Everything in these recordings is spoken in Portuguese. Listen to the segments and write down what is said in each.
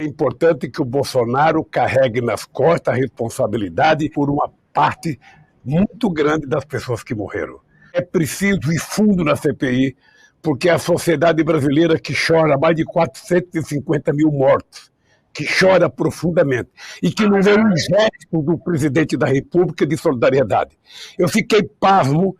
É importante que o Bolsonaro carregue nas costas a responsabilidade por uma parte muito grande das pessoas que morreram. É preciso ir fundo na CPI, porque a sociedade brasileira que chora mais de 450 mil mortos, que chora profundamente, e que não vê um gesto do presidente da República de solidariedade. Eu fiquei pasmo,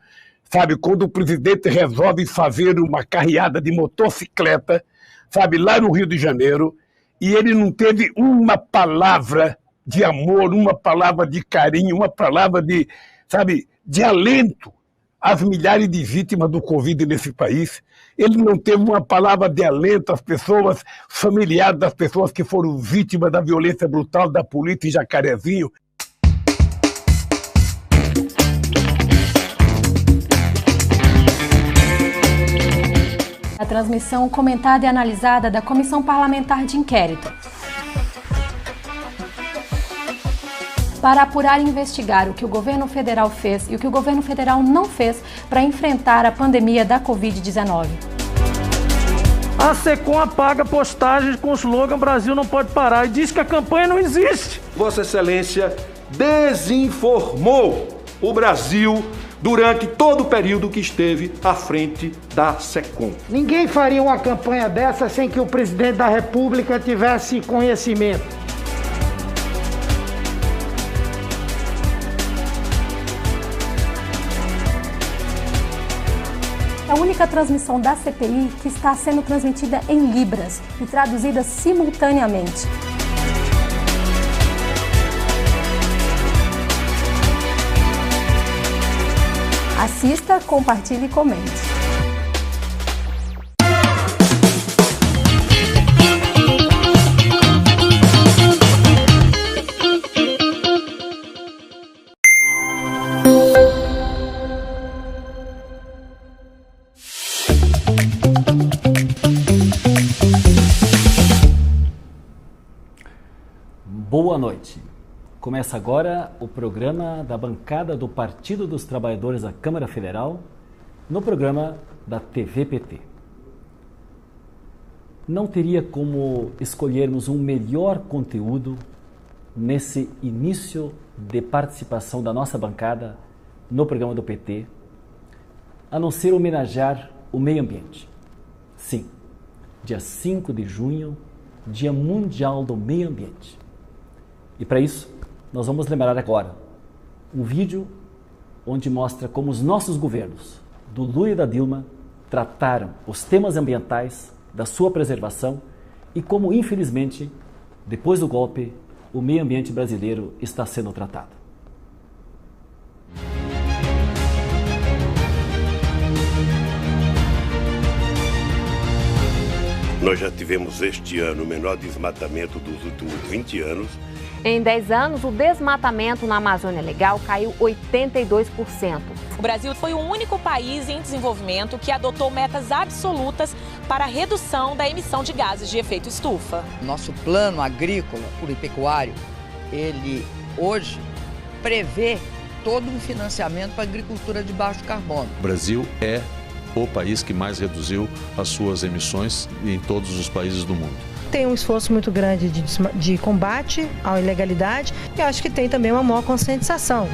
sabe, quando o presidente resolve fazer uma carreada de motocicleta, sabe, lá no Rio de Janeiro, e ele não teve uma palavra de amor, uma palavra de carinho, uma palavra de, sabe, de alento às milhares de vítimas do Covid nesse país. Ele não teve uma palavra de alento às pessoas, familiares das pessoas que foram vítimas da violência brutal da polícia em Jacarezinho. A transmissão comentada e analisada da Comissão Parlamentar de Inquérito para apurar e investigar o que o governo federal fez e o que o governo federal não fez para enfrentar a pandemia da Covid-19. A SECOM apaga postagens com o slogan "Brasil não pode parar" e diz que a campanha não existe. Vossa Excelência desinformou o Brasil durante todo o período que esteve à frente da SECOM. Ninguém faria uma campanha dessa sem que o presidente da República tivesse conhecimento. É a única transmissão da CPI que está sendo transmitida em Libras e traduzida simultaneamente. Assista, compartilhe e comente. Boa noite. Começa agora o programa da bancada do Partido dos Trabalhadores da Câmara Federal, no programa da TV PT. Não teria como escolhermos um melhor conteúdo nesse início de participação da nossa bancada no programa do PT, a não ser homenagear o meio ambiente. Sim, dia 5 de junho, Dia Mundial do Meio Ambiente. E para isso, nós vamos lembrar agora um vídeo onde mostra como os nossos governos, do Lula e da Dilma, trataram os temas ambientais, da sua preservação e como, infelizmente, depois do golpe, o meio ambiente brasileiro está sendo tratado. Nós já tivemos este ano o menor desmatamento dos últimos 20 anos. Em 10 anos, o desmatamento na Amazônia Legal caiu 82%. O Brasil foi o único país em desenvolvimento que adotou metas absolutas para a redução da emissão de gases de efeito estufa. Nosso plano agrícola pluripecuário, ele hoje prevê todo um financiamento para a agricultura de baixo carbono. O Brasil é o país que mais reduziu as suas emissões em todos os países do mundo. Tem um esforço muito grande de combate à ilegalidade e acho que tem também uma maior conscientização.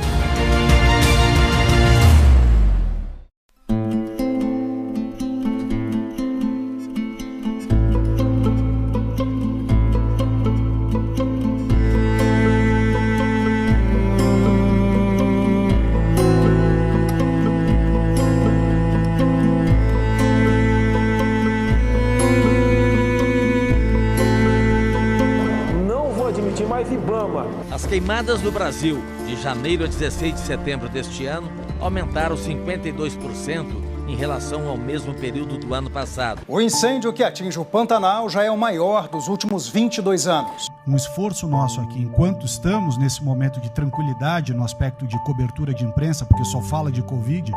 As queimadas no Brasil, de janeiro a 16 de setembro deste ano, aumentaram 52% em relação ao mesmo período do ano passado. O incêndio que atinge o Pantanal já é o maior dos últimos 22 anos. Um esforço nosso aqui, enquanto estamos nesse momento de tranquilidade no aspecto de cobertura de imprensa, porque só fala de Covid,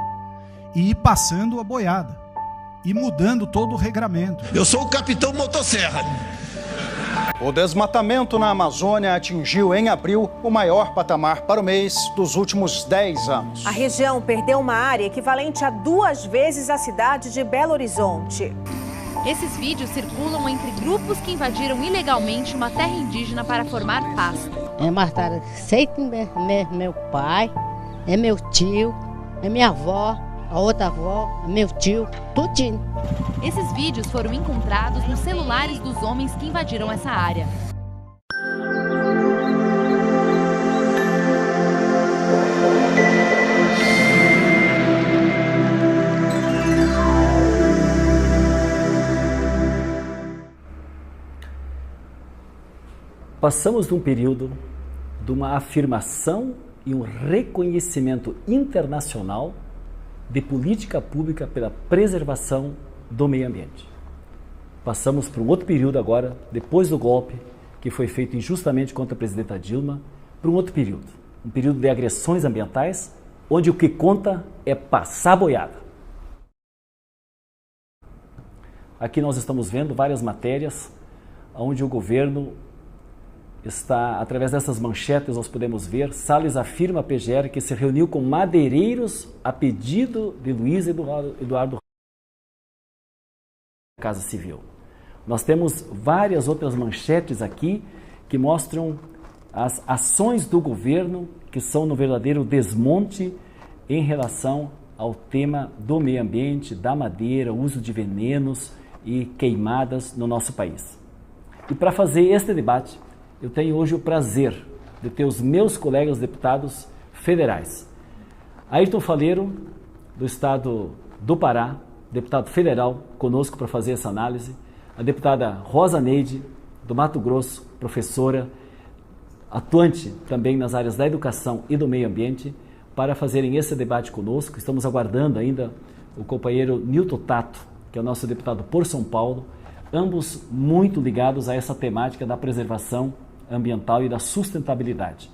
e ir passando a boiada, e mudando todo o regramento. Eu sou o capitão Motosserra. O desmatamento na Amazônia atingiu em abril o maior patamar para o mês dos últimos 10 anos. A região perdeu uma área equivalente a 2 vezes a cidade de Belo Horizonte. Esses vídeos circulam entre grupos que invadiram ilegalmente uma terra indígena para formar pasto. Mataram meu pai, é meu tio, é minha avó, a outra avó, é meu tio, tudinho. Esses vídeos foram encontrados nos celulares dos homens que invadiram essa área. Passamos de um período de uma afirmação e um reconhecimento internacional de política pública pela preservação do meio ambiente. Passamos para um outro período agora, depois do golpe que foi feito injustamente contra a presidenta Dilma, para um outro período, um período de agressões ambientais, onde o que conta é passar boiada. Aqui nós estamos vendo várias matérias onde o governo está, através dessas manchetes nós podemos ver, Salles afirma à PGR que se reuniu com madeireiros a pedido de Luiz Eduardo Casa Civil. Nós temos várias outras manchetes aqui que mostram as ações do governo que são no verdadeiro desmonte em relação ao tema do meio ambiente, da madeira, uso de venenos e queimadas no nosso país. E para fazer este debate, eu tenho hoje o prazer de ter os meus colegas deputados federais. Ayrton Faleiro, do estado do Pará, deputado federal, conosco para fazer essa análise. A deputada Rosa Neide, do Mato Grosso, professora, atuante também nas áreas da educação e do meio ambiente, para fazerem esse debate conosco. Estamos aguardando ainda o companheiro Newton Tato, que é o nosso deputado por São Paulo, ambos muito ligados a essa temática da preservação ambiental e da sustentabilidade.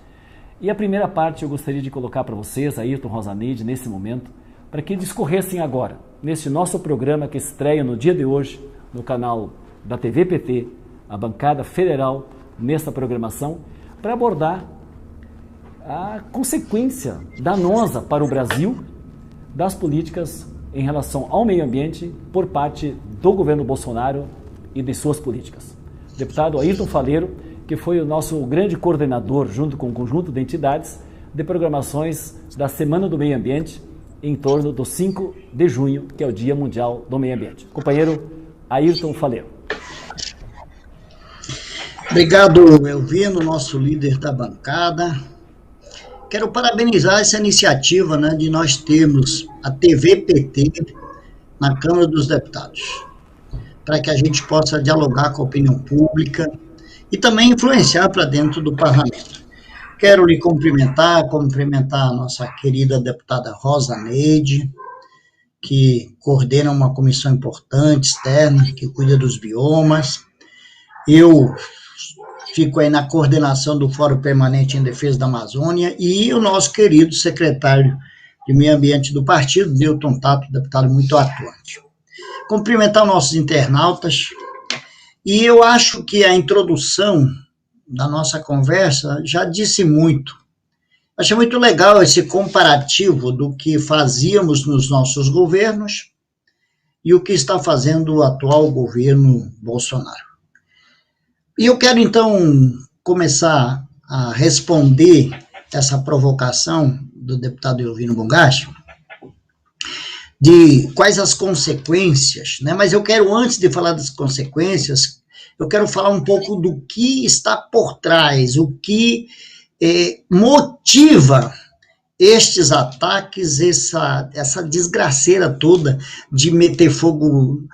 E a primeira parte eu gostaria de colocar para vocês, Ayrton, Rosa Neide, nesse momento, para que discorressem agora, neste nosso programa que estreia no dia de hoje, no canal da TV PT, a bancada federal, nesta programação, para abordar a consequência danosa para o Brasil das políticas em relação ao meio ambiente por parte do governo Bolsonaro e de suas políticas. Deputado Ayrton Faleiro, que foi o nosso grande coordenador, junto com um conjunto de entidades, de programações da Semana do Meio Ambiente, em torno do 5 de junho, que é o Dia Mundial do Meio Ambiente. Companheiro Ayrton Faleiro. Obrigado, Elvino, nosso líder da bancada. Quero parabenizar essa iniciativa, né, de nós termos a TV PT na Câmara dos Deputados, para que a gente possa dialogar com a opinião pública e também influenciar para dentro do parlamento. Quero lhe cumprimentar a nossa querida deputada Rosa Neide, que coordena uma comissão importante, externa, que cuida dos biomas. Eu fico aí na coordenação do Fórum Permanente em Defesa da Amazônia, e o nosso querido secretário de Meio Ambiente do partido, Newton Tato, deputado muito atuante. Cumprimentar nossos internautas. E eu acho que a introdução da nossa conversa já disse muito. Achei muito legal esse comparativo do que fazíamos nos nossos governos e o que está fazendo o atual governo Bolsonaro. E eu quero, então, começar a responder essa provocação do deputado Elvino Bongache, de quais as consequências, né? Mas eu quero, antes de falar das consequências, eu quero falar um pouco do que está por trás, o que motiva estes ataques, essa desgraceira toda de meter fogo,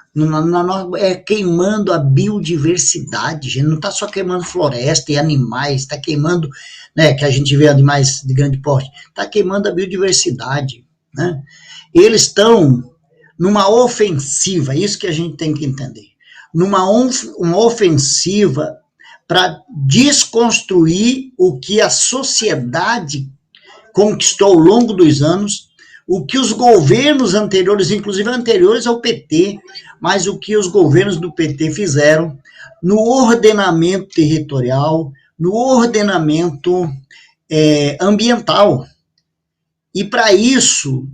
queimando a biodiversidade, gente. Não está só queimando floresta e animais, está queimando, né, que a gente vê animais de grande porte, está queimando a biodiversidade, né? Eles estão numa ofensiva, isso que a gente tem que entender, uma ofensiva para desconstruir o que a sociedade conquistou ao longo dos anos, o que os governos anteriores, inclusive anteriores ao PT, mas o que os governos do PT fizeram no ordenamento territorial, no ordenamento ambiental. E para isso,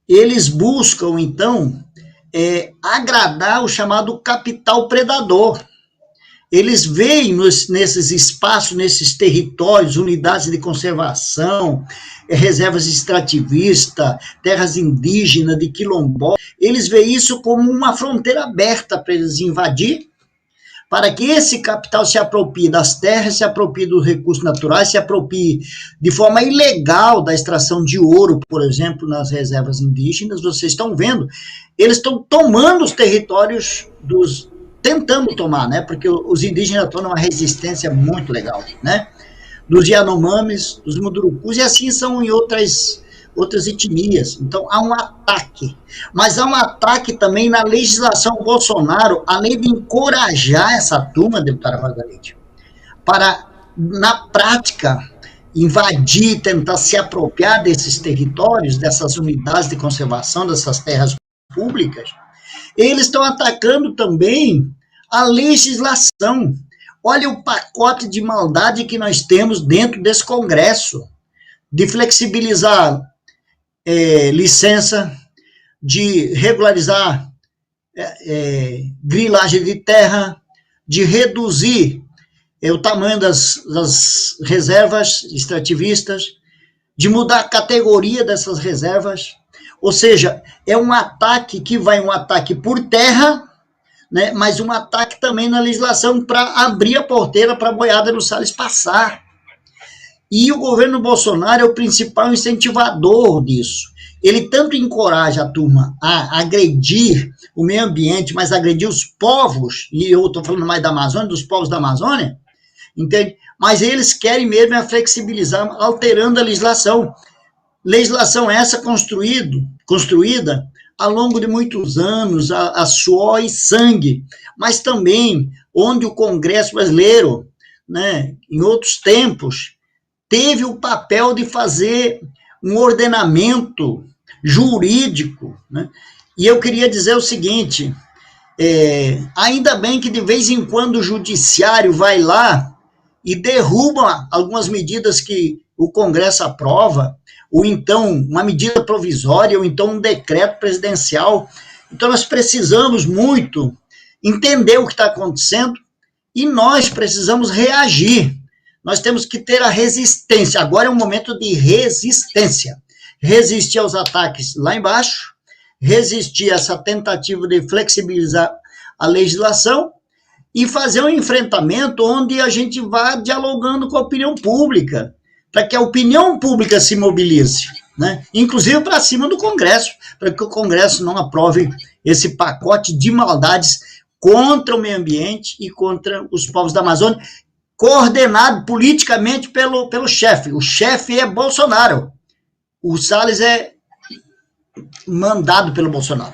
eles buscam, então, agradar o chamado capital predador. Eles veem nesses espaços, nesses territórios, unidades de conservação, reservas extrativistas, terras indígenas, de quilombola, eles veem isso como uma fronteira aberta para eles invadir, para que esse capital se aproprie das terras, se aproprie dos recursos naturais, se aproprie de forma ilegal da extração de ouro, por exemplo, nas reservas indígenas. Vocês estão vendo, eles estão tomando os territórios tentando tomar, né? Porque os indígenas estão numa resistência muito legal, né? Dos Yanomamis, dos Mundurucus, e assim são em outras etnias. Então, há um ataque. Mas há um ataque também na legislação Bolsonaro, além de encorajar essa turma, deputada Margarete, para, na prática, invadir, tentar se apropriar desses territórios, dessas unidades de conservação, dessas terras públicas. Eles estão atacando também a legislação. Olha o pacote de maldade que nós temos dentro desse Congresso, de flexibilizar licença, de regularizar grilagem de terra, de reduzir o tamanho das reservas extrativistas, de mudar a categoria dessas reservas. Ou seja, é um ataque que vai um ataque por terra, né, mas um ataque também na legislação para abrir a porteira para a boiada do Salles passar. E o governo Bolsonaro é o principal incentivador disso. Ele tanto encoraja a turma a agredir o meio ambiente, mas agredir os povos, e eu estou falando mais da Amazônia, dos povos da Amazônia, entende? Mas eles querem mesmo flexibilizar, alterando a legislação. Legislação essa construída ao longo de muitos anos, a suor e sangue, mas também onde o Congresso brasileiro, né, em outros tempos, teve o papel de fazer um ordenamento jurídico, né? E eu queria dizer o seguinte, ainda bem que de vez em quando o judiciário vai lá e derruba algumas medidas que o Congresso aprova, ou então uma medida provisória, ou então um decreto presidencial. Então nós precisamos muito entender o que está acontecendo e nós precisamos reagir. Nós temos que ter a resistência. Agora é um momento de resistência. Resistir aos ataques lá embaixo, resistir a essa tentativa de flexibilizar a legislação e fazer um enfrentamento onde a gente vá dialogando com a opinião pública, para que a opinião pública se mobilize, né? Inclusive para cima do Congresso, para que o Congresso não aprove esse pacote de maldades contra o meio ambiente e contra os povos da Amazônia, coordenado politicamente pelo chefe. O chefe é Bolsonaro. O Salles é mandado pelo Bolsonaro.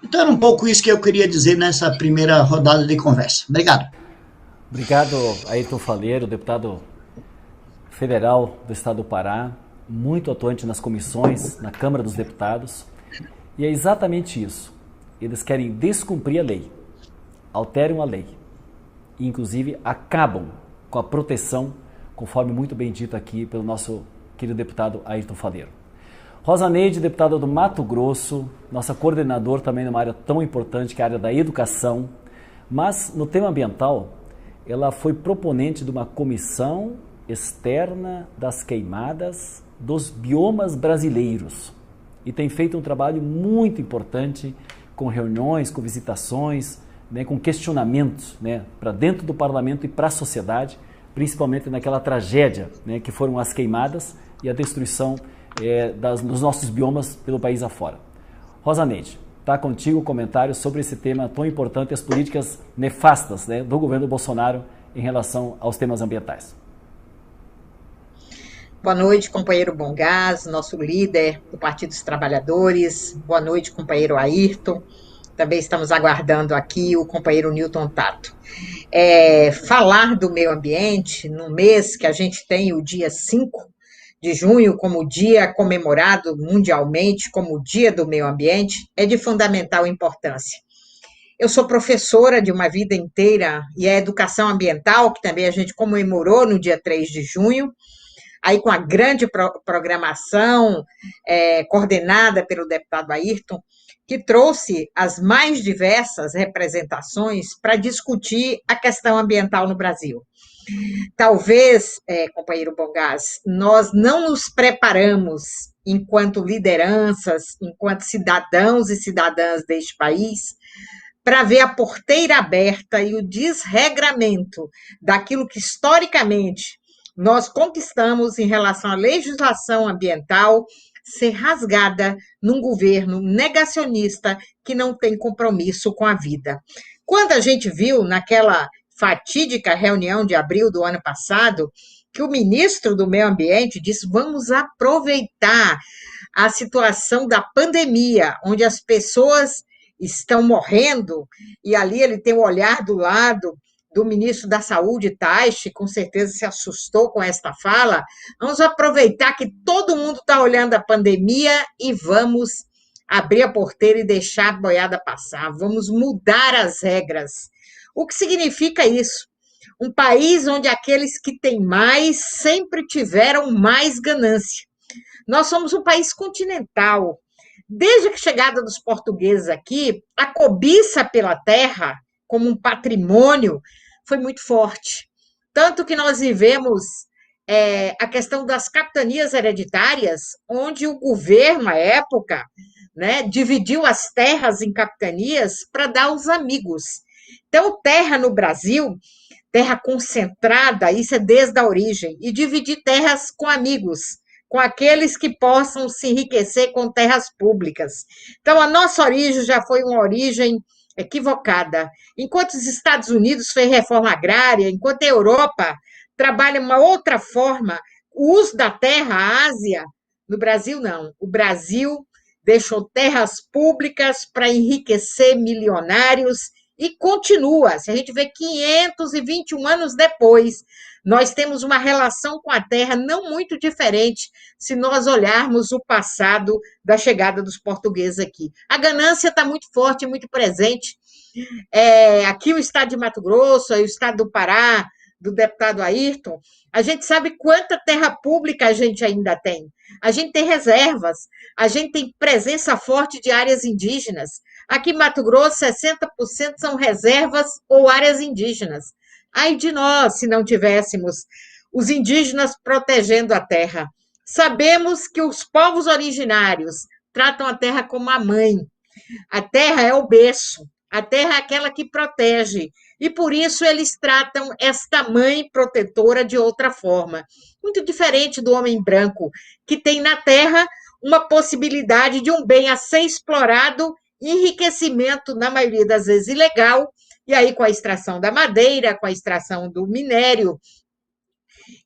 Então era um pouco isso que eu queria dizer nessa primeira rodada de conversa. Obrigado. Obrigado, Ayrton Faleiro, deputado federal do estado do Pará, muito atuante nas comissões, na Câmara dos Deputados, e é exatamente isso. Eles querem descumprir a lei, alteram a lei, e inclusive acabam com a proteção, conforme muito bem dito aqui pelo nosso querido deputado Ayrton Faleiro. Rosa Neide, deputada do Mato Grosso, nossa coordenadora também numa área tão importante que é a área da educação, mas no tema ambiental, ela foi proponente de uma comissão externa das queimadas dos biomas brasileiros e tem feito um trabalho muito importante com reuniões, com visitações, né, com questionamentos, né, para dentro do parlamento e para a sociedade, principalmente naquela tragédia, né, que foram as queimadas e a destruição dos nossos biomas pelo país afora. Rosa Neide, está contigo o comentário sobre esse tema tão importante, as políticas nefastas, né, do governo Bolsonaro em relação aos temas ambientais. Boa noite, companheiro Bongás, nosso líder do Partido dos Trabalhadores. Boa noite, companheiro Ayrton. Também estamos aguardando aqui o companheiro Newton Tato. Falar do meio ambiente no mês que a gente tem o dia 5 de junho como dia comemorado mundialmente como o Dia do Meio Ambiente é de fundamental importância. Eu sou professora de uma vida inteira e a educação ambiental, que também a gente comemorou no dia 3 de junho, aí com a grande programação coordenada pelo deputado Ayrton, que trouxe as mais diversas representações para discutir a questão ambiental no Brasil. Talvez, companheiro Bongás, nós não nos preparamos enquanto lideranças, enquanto cidadãos e cidadãs deste país, para ver a porteira aberta e o desregramento daquilo que historicamente nós conquistamos em relação à legislação ambiental ser rasgada num governo negacionista que não tem compromisso com a vida. Quando a gente viu naquela fatídica reunião de abril do ano passado, que o ministro do Meio Ambiente disse: vamos aproveitar a situação da pandemia, onde as pessoas estão morrendo, e ali ele tem o olhar do lado do ministro da Saúde, Taishi, com certeza se assustou com esta fala. Vamos aproveitar que todo mundo está olhando a pandemia e vamos abrir a porteira e deixar a boiada passar, vamos mudar as regras. O que significa isso? Um país onde aqueles que têm mais sempre tiveram mais ganância. Nós somos um país continental. Desde a chegada dos portugueses aqui, a cobiça pela terra, como um patrimônio, foi muito forte. Tanto que nós vivemos a questão das capitanias hereditárias, onde o governo, à época, né, dividiu as terras em capitanias para dar aos amigos. Então, terra no Brasil, terra concentrada, isso é desde a origem, e dividir terras com amigos, com aqueles que possam se enriquecer com terras públicas. Então, a nossa origem já foi uma origem equivocada. Enquanto os Estados Unidos fez reforma agrária, enquanto a Europa trabalha uma outra forma, o uso da terra, a Ásia, no Brasil não. O Brasil deixou terras públicas para enriquecer milionários e continua. Se a gente vê 521 anos depois, nós temos uma relação com a terra não muito diferente se nós olharmos o passado da chegada dos portugueses aqui. A ganância está muito forte, muito presente. Aqui o estado de Mato Grosso, o estado do Pará, do deputado Ayrton, a gente sabe quanta terra pública a gente ainda tem. A gente tem reservas, a gente tem presença forte de áreas indígenas. Aqui em Mato Grosso, 60% são reservas ou áreas indígenas. Ai de nós, se não tivéssemos os indígenas protegendo a terra. Sabemos que os povos originários tratam a terra como a mãe. A terra é o berço, a terra é aquela que protege. E por isso eles tratam esta mãe protetora de outra forma. Muito diferente do homem branco, que tem na terra uma possibilidade de um bem a ser explorado, enriquecimento, na maioria das vezes, ilegal, e aí com a extração da madeira, com a extração do minério,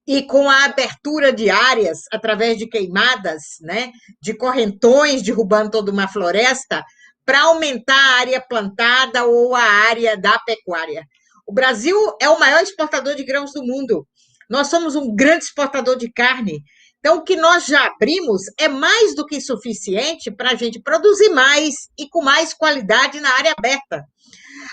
e com a abertura de áreas, através de queimadas, né, de correntões, derrubando toda uma floresta, para aumentar a área plantada ou a área da pecuária. O Brasil é o maior exportador de grãos do mundo. Nós somos um grande exportador de carne. Então, o que nós já abrimos é mais do que suficiente para a gente produzir mais e com mais qualidade na área aberta.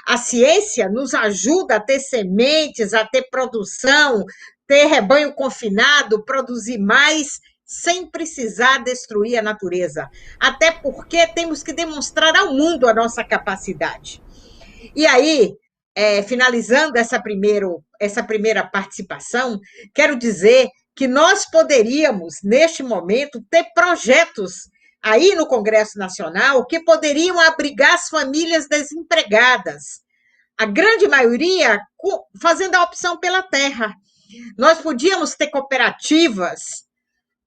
A ciência nos ajuda a ter sementes, a ter produção, ter rebanho confinado, produzir mais, sem precisar destruir a natureza. Até porque temos que demonstrar ao mundo a nossa capacidade. E aí, finalizando essa primeira participação, quero dizer que nós poderíamos, neste momento, ter projetos aí no Congresso Nacional que poderiam abrigar as famílias desempregadas. A grande maioria fazendo a opção pela terra. Nós podíamos ter cooperativas,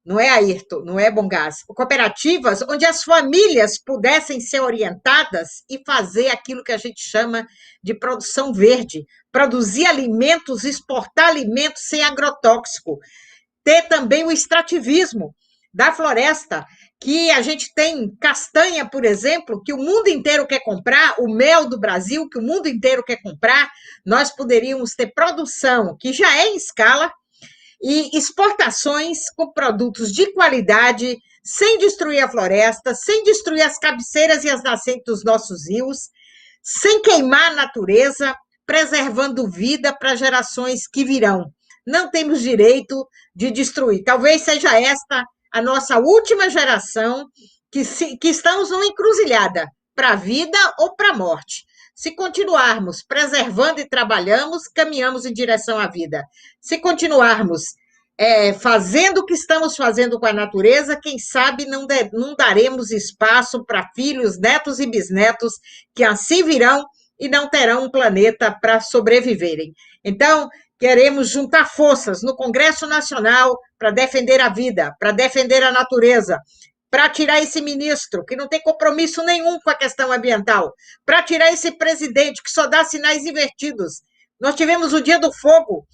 não é, Ayrton, não é, Bongás, cooperativas onde as famílias pudessem ser orientadas e fazer aquilo que a gente chama de produção verde, produzir alimentos, exportar alimentos sem agrotóxico, ter também o extrativismo da floresta, que a gente tem castanha, por exemplo, que o mundo inteiro quer comprar, o mel do Brasil, que o mundo inteiro quer comprar, nós poderíamos ter produção, que já é em escala, e exportações com produtos de qualidade, sem destruir a floresta, sem destruir as cabeceiras e as nascentes dos nossos rios, sem queimar a natureza, preservando vida para gerações que virão. Não temos direito de destruir. Talvez seja esta a nossa última geração que estamos numa encruzilhada para a vida ou para a morte. Se continuarmos preservando e trabalhamos, caminhamos em direção à vida. Se continuarmos fazendo o que estamos fazendo com a natureza, quem sabe não daremos espaço para filhos, netos e bisnetos que assim virão e não terão um planeta para sobreviverem. Então, queremos juntar forças no Congresso Nacional para defender a vida, para defender a natureza, para tirar esse ministro que não tem compromisso nenhum com a questão ambiental, para tirar esse presidente que só dá sinais invertidos. Nós tivemos o Dia do Fogo,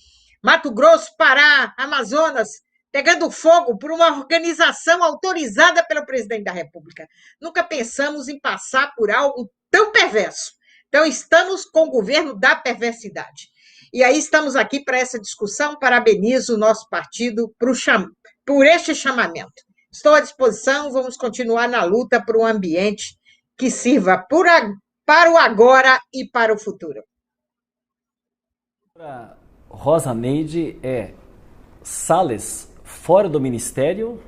Mato Grosso, Pará, Amazonas, pegando fogo por uma organização autorizada pelo presidente da República. Nunca pensamos em passar por algo tão perverso. Então, estamos com o governo da perversidade. E aí estamos aqui para essa discussão. Parabenizo o nosso partido por este chamamento. Estou à disposição, vamos continuar na luta por um ambiente que sirva para o agora e para o futuro. Rosa Neide Salles fora do ministério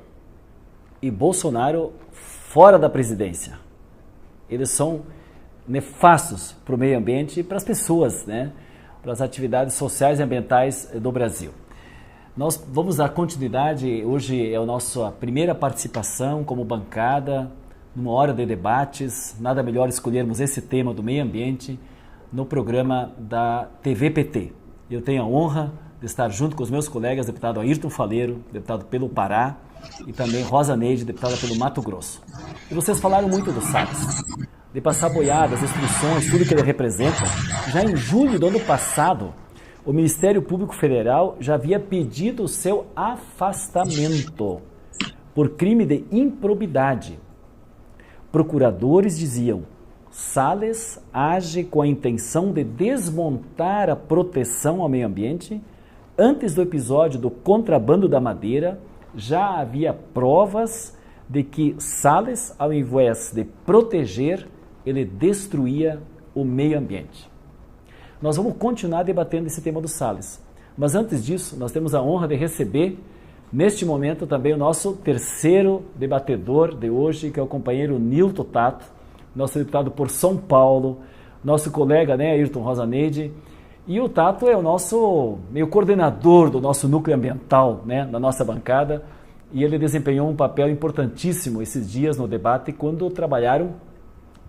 e Bolsonaro fora da presidência. Eles são nefastos para o meio ambiente e para as pessoas, né? Para as atividades sociais e ambientais do Brasil. Nós vamos dar continuidade, hoje é a nossa primeira participação como bancada, numa hora de debates, nada melhor escolhermos esse tema do meio ambiente no programa da TVPT. Eu tenho a honra de estar junto com os meus colegas, deputado Ayrton Faleiro, deputado pelo Pará, e também Rosa Neide, deputada pelo Mato Grosso. E vocês falaram muito do Salles, de passar boiadas, instruções, tudo que ele representa. Já em julho do ano passado, o Ministério Público Federal já havia pedido o seu afastamento por crime de improbidade. Procuradores diziam: Salles age com a intenção de desmontar a proteção ao meio ambiente. Antes do episódio do contrabando da madeira, já havia provas de que Salles, ao invés de proteger, ele destruía o meio ambiente. Nós vamos continuar debatendo esse tema do Salles. Mas antes disso, nós temos a honra de receber, neste momento, também o nosso terceiro debatedor de hoje, que é o companheiro Nilton Tato, nosso deputado por São Paulo, nosso colega, né, Ayrton Rosa Neide. E o Tato é o nosso meio coordenador do nosso núcleo ambiental, né, na nossa bancada. E ele desempenhou um papel importantíssimo esses dias no debate, quando trabalharam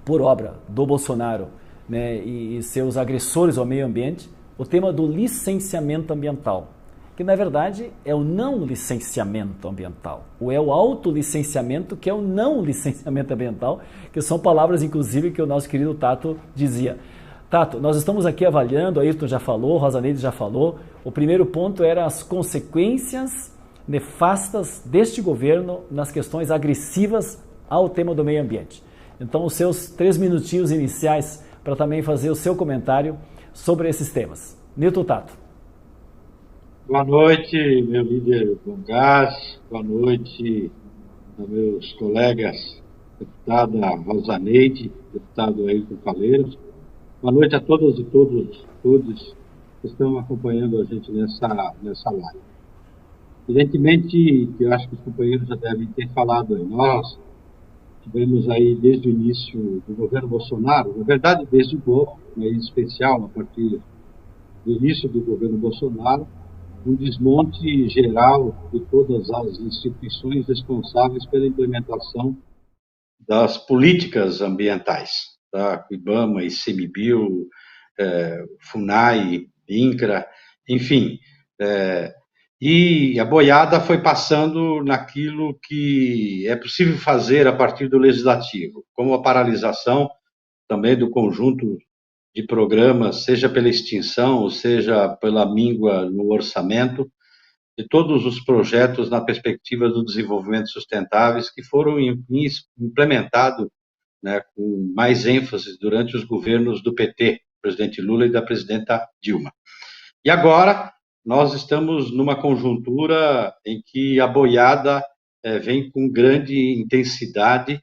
por obra do Bolsonaro, né, e seus agressores ao meio ambiente, o tema do licenciamento ambiental, que na verdade é o não licenciamento ambiental, ou é o autolicenciamento, que é o não licenciamento ambiental, que são palavras inclusive que o nosso querido Tato dizia. Tato, nós estamos aqui avaliando, a Ayrton já falou, Rosa Neide já falou, o primeiro ponto era as consequências nefastas deste governo nas questões agressivas ao tema do meio ambiente. Então, os seus 3 minutinhos iniciais para também fazer o seu comentário sobre esses temas. Nilton Tato. Boa noite, meu líder Bongás. Boa noite aos meus colegas, deputada Rosa Neide, deputado Ayrton Faleiro. Boa noite a todas e todos que estão acompanhando a gente nessa live. Evidentemente, eu acho que os companheiros já devem ter falado aí. Nós tivemos aí desde o início do governo Bolsonaro, na verdade desde o golpe, em especial a partir do início do governo Bolsonaro, um desmonte geral de todas as instituições responsáveis pela implementação das políticas ambientais, tá? IBAMA, ICMBio, FUNAI, INCRA, enfim. E a boiada foi passando naquilo que é possível fazer a partir do legislativo, como a paralisação também do conjunto de programas, seja pela extinção, seja pela míngua no orçamento, de todos os projetos na perspectiva do desenvolvimento sustentáveis que foram implementados, né, com mais ênfase durante os governos do PT, do presidente Lula e da presidenta Dilma. E agora nós estamos numa conjuntura em que a boiada vem com grande intensidade,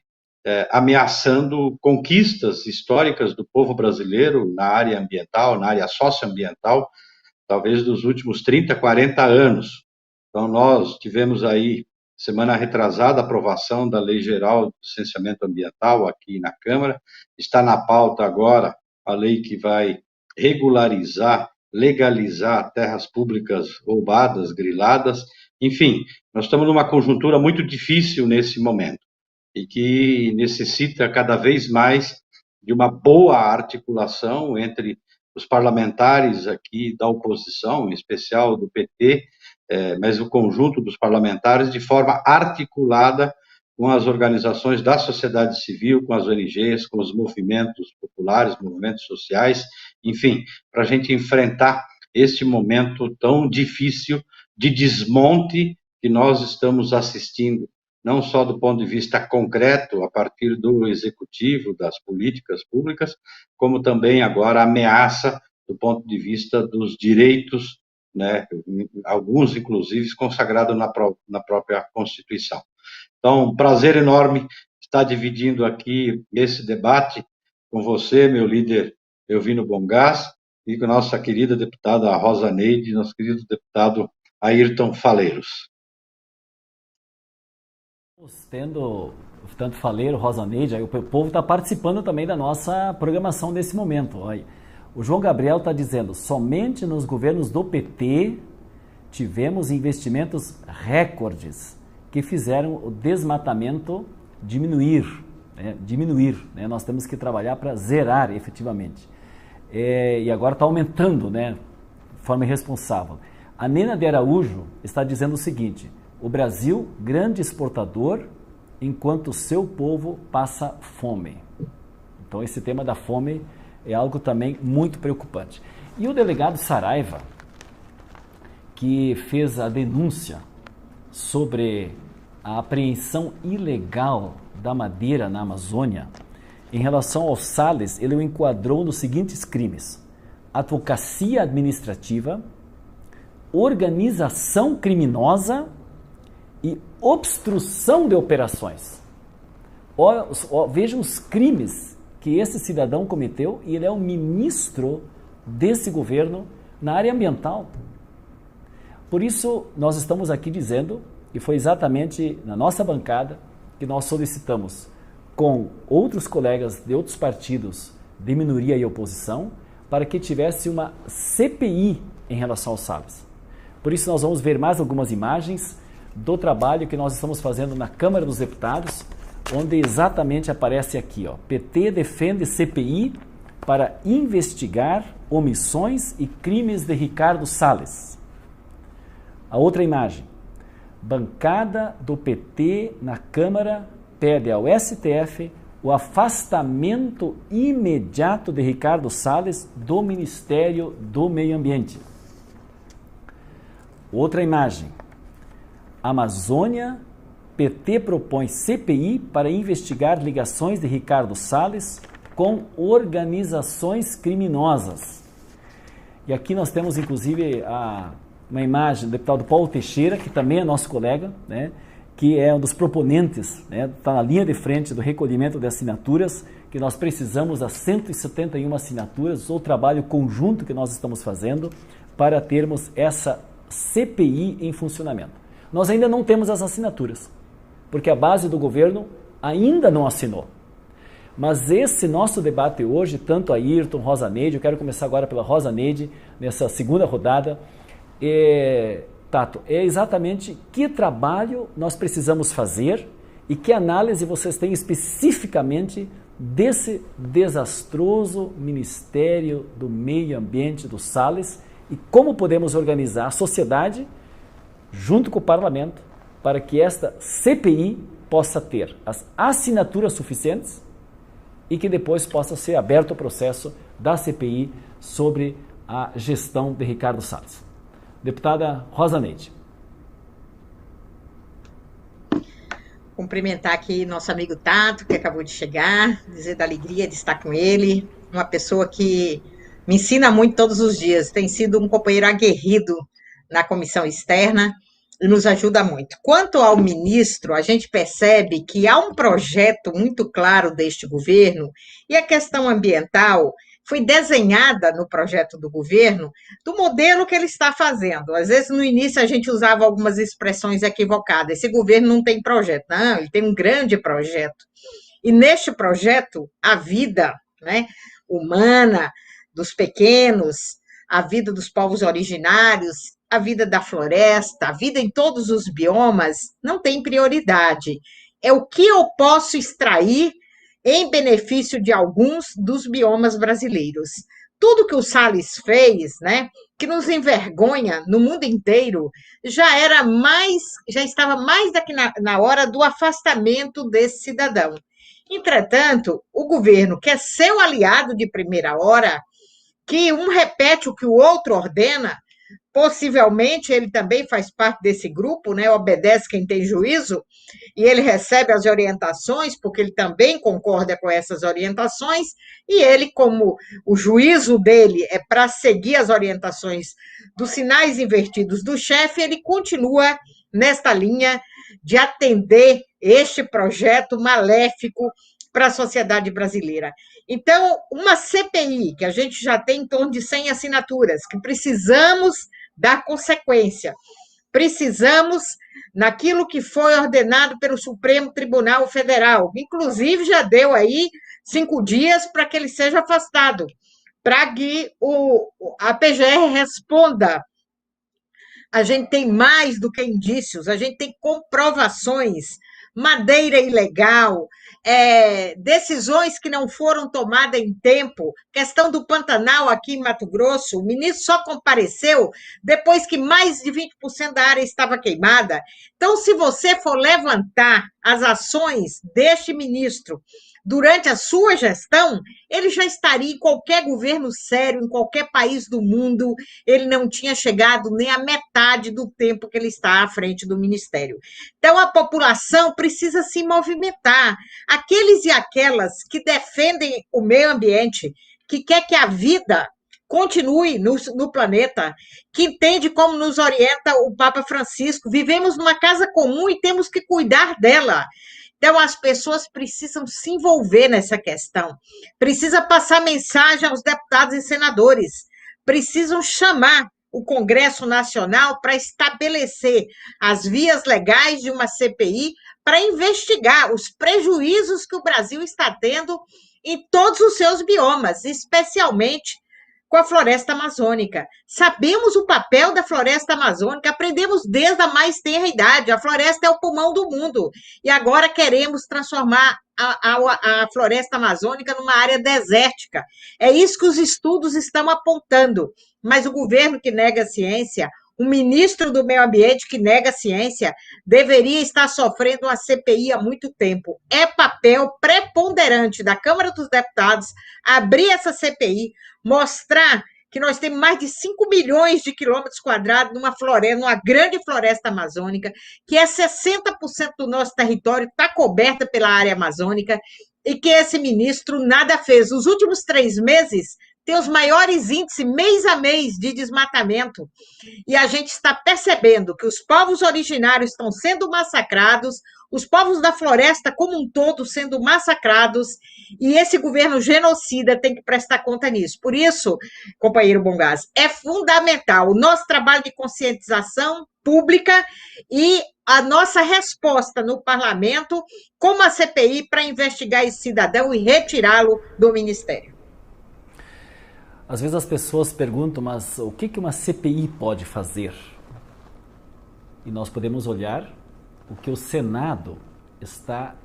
ameaçando conquistas históricas do povo brasileiro na área ambiental, na área socioambiental, talvez dos últimos 30, 40 anos. Então, nós tivemos aí semana retrasada, a aprovação da Lei Geral de Licenciamento Ambiental aqui na Câmara. Está na pauta agora a lei que vai regularizar, legalizar terras públicas roubadas, griladas. Enfim, nós estamos numa conjuntura muito difícil nesse momento e que necessita cada vez mais de uma boa articulação entre os parlamentares aqui da oposição, em especial do PT, mas o conjunto dos parlamentares, de forma articulada com as organizações da sociedade civil, com as ONGs, com os movimentos populares, movimentos sociais, enfim, para a gente enfrentar este momento tão difícil de desmonte que nós estamos assistindo, não só do ponto de vista concreto, a partir do executivo, das políticas públicas, como também agora a ameaça do ponto de vista dos direitos, né, alguns, inclusive, consagrados na própria Constituição. Então, um prazer enorme estar dividindo aqui esse debate com você, meu líder Elvino Bongás, e com a nossa querida deputada Rosa Neide, nosso querido deputado Ayrton Faleiros. Tendo tanto Faleiro, Rosa Neide, aí o povo está participando também da nossa programação nesse momento. Aí, o João Gabriel está dizendo, somente nos governos do PT tivemos investimentos recordes que fizeram o desmatamento diminuir. Né? Nós temos que trabalhar para zerar efetivamente. E agora está aumentando, né, de forma irresponsável. A Nena de Araújo está dizendo o seguinte, o Brasil, grande exportador, enquanto o seu povo passa fome. Então, esse tema da fome é algo também muito preocupante. E o delegado Saraiva, que fez a denúncia sobre a apreensão ilegal da madeira na Amazônia, em relação aos Salles, ele o enquadrou nos seguintes crimes: advocacia administrativa, organização criminosa e obstrução de operações. Vejam os crimes que esse cidadão cometeu, e ele é o ministro desse governo na área ambiental. Por isso, nós estamos aqui dizendo, e foi exatamente na nossa bancada que nós solicitamos com outros colegas de outros partidos de minoria e oposição, para que tivesse uma CPI em relação aos Salles. Por isso, nós vamos ver mais algumas imagens do trabalho que nós estamos fazendo na Câmara dos Deputados, onde exatamente aparece aqui, ó, PT defende CPI para investigar omissões e crimes de Ricardo Salles. A outra imagem, bancada do PT na Câmara pede ao STF o afastamento imediato de Ricardo Salles do Ministério do Meio Ambiente. Outra imagem, Amazônia, PT propõe CPI para investigar ligações de Ricardo Salles com organizações criminosas. E aqui nós temos, inclusive, uma imagem do deputado Paulo Teixeira, que também é nosso colega, né, que é um dos proponentes, está na linha de frente do recolhimento de assinaturas, que nós precisamos das 171 assinaturas, o trabalho conjunto que nós estamos fazendo para termos essa CPI em funcionamento. Nós ainda não temos as assinaturas, porque a base do governo ainda não assinou. Mas esse nosso debate hoje, tanto a Ayrton, Rosa Neide, eu quero começar agora pela Rosa Neide, nessa segunda rodada, Tato, é exatamente que trabalho nós precisamos fazer e que análise vocês têm especificamente desse desastroso Ministério do Meio Ambiente do Salles e como podemos organizar a sociedade junto com o parlamento para que esta CPI possa ter as assinaturas suficientes e que depois possa ser aberto o processo da CPI sobre a gestão de Ricardo Salles. Deputada Rosa Neide. Cumprimentar aqui nosso amigo Tato, que acabou de chegar, dizer da alegria de estar com ele, uma pessoa que me ensina muito todos os dias, tem sido um companheiro aguerrido na comissão externa e nos ajuda muito. Quanto ao ministro, a gente percebe que há um projeto muito claro deste governo e a questão ambiental foi desenhada no projeto do governo do modelo que ele está fazendo. Às vezes, no início, a gente usava algumas expressões equivocadas. Esse governo não tem projeto. Não, ele tem um grande projeto. E neste projeto, a vida, né, humana, dos pequenos, a vida dos povos originários, a vida da floresta, a vida em todos os biomas, não tem prioridade. É o que eu posso extrair em benefício de alguns dos biomas brasileiros. Tudo que o Salles fez, né, que nos envergonha no mundo inteiro, já estava mais daqui na hora do afastamento desse cidadão. Entretanto, o governo, que é seu aliado de primeira hora, que um repete o que o outro ordena, possivelmente ele também faz parte desse grupo, né? Obedece quem tem juízo, e ele recebe as orientações, porque ele também concorda com essas orientações, e ele, como o juízo dele é para seguir as orientações dos sinais invertidos do chefe, ele continua nesta linha de atender este projeto maléfico para a sociedade brasileira. Então, uma CPI, que a gente já tem em torno de 100 assinaturas, que precisamos dar consequência, precisamos naquilo que foi ordenado pelo Supremo Tribunal Federal, inclusive já deu aí 5 dias para que ele seja afastado, para que a PGR responda. A gente tem mais do que indícios, a gente tem comprovações, madeira ilegal, decisões que não foram tomadas em tempo, questão do Pantanal aqui em Mato Grosso, o ministro só compareceu depois que mais de 20% da área estava queimada. Então, se você for levantar as ações deste ministro durante a sua gestão, ele já estaria em qualquer governo sério, em qualquer país do mundo, ele não tinha chegado nem à metade do tempo que ele está à frente do ministério. Então, a população precisa se movimentar. Aqueles e aquelas que defendem o meio ambiente, que quer que a vida continue no planeta, que entende como nos orienta o Papa Francisco, vivemos numa casa comum e temos que cuidar dela. Então, as pessoas precisam se envolver nessa questão, precisa passar mensagem aos deputados e senadores, precisam chamar o Congresso Nacional para estabelecer as vias legais de uma CPI para investigar os prejuízos que o Brasil está tendo em todos os seus biomas, especialmente com a floresta amazônica. Sabemos o papel da floresta amazônica, aprendemos desde a mais tenra idade. A floresta é o pulmão do mundo. E agora queremos transformar a floresta amazônica numa área desértica. É isso que os estudos estão apontando. Mas o governo que nega a ciência, o ministro do Meio Ambiente que nega a ciência, deveria estar sofrendo uma CPI há muito tempo. É papel preponderante da Câmara dos Deputados abrir essa CPI, mostrar que nós temos mais de 5 milhões de quilômetros quadrados numa floresta, numa grande floresta amazônica, que 60% do nosso território está coberta pela área amazônica, e que esse ministro nada fez. Os últimos 3 meses tem os maiores índices, mês a mês, de desmatamento. E a gente está percebendo que os povos originários estão sendo massacrados, os povos da floresta como um todo sendo massacrados, e esse governo genocida tem que prestar conta nisso. Por isso, companheiro Bongás, é fundamental o nosso trabalho de conscientização pública e a nossa resposta no parlamento como a CPI para investigar esse cidadão e retirá-lo do ministério. Às vezes as pessoas perguntam, mas o que uma CPI pode fazer? E nós podemos olhar o que o Senado está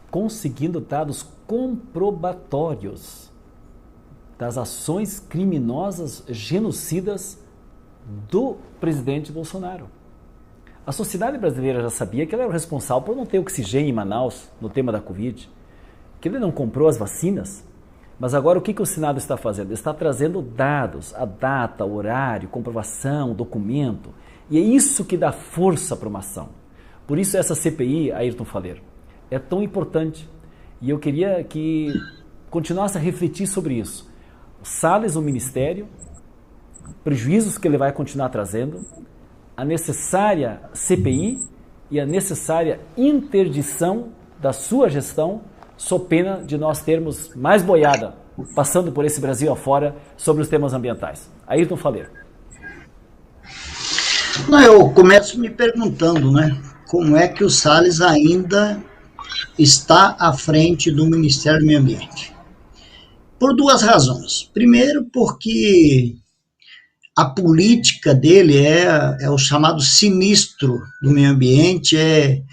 conseguindo dados comprobatórios das ações criminosas, genocidas do presidente Bolsonaro. A sociedade brasileira já sabia que ele era o responsável por não ter oxigênio em Manaus no tema da Covid, que ele não comprou as vacinas. Mas agora o que o Senado está fazendo? Está trazendo dados, a data, o horário, comprovação, documento. E é isso que dá força para uma ação. Por isso essa CPI, Ayrton Faller, é tão importante. E eu queria que continuasse a refletir sobre isso. O Salles, o Ministério, prejuízos que ele vai continuar trazendo, a necessária CPI e a necessária interdição da sua gestão, sob pena de nós termos mais boiada, passando por esse Brasil afora sobre os temas ambientais. Ayrton Faleiro. Não, eu começo me perguntando, né, como é que o Salles ainda está à frente do Ministério do Meio Ambiente. Por duas razões. Primeiro, porque a política dele é o chamado sinistro do meio ambiente, é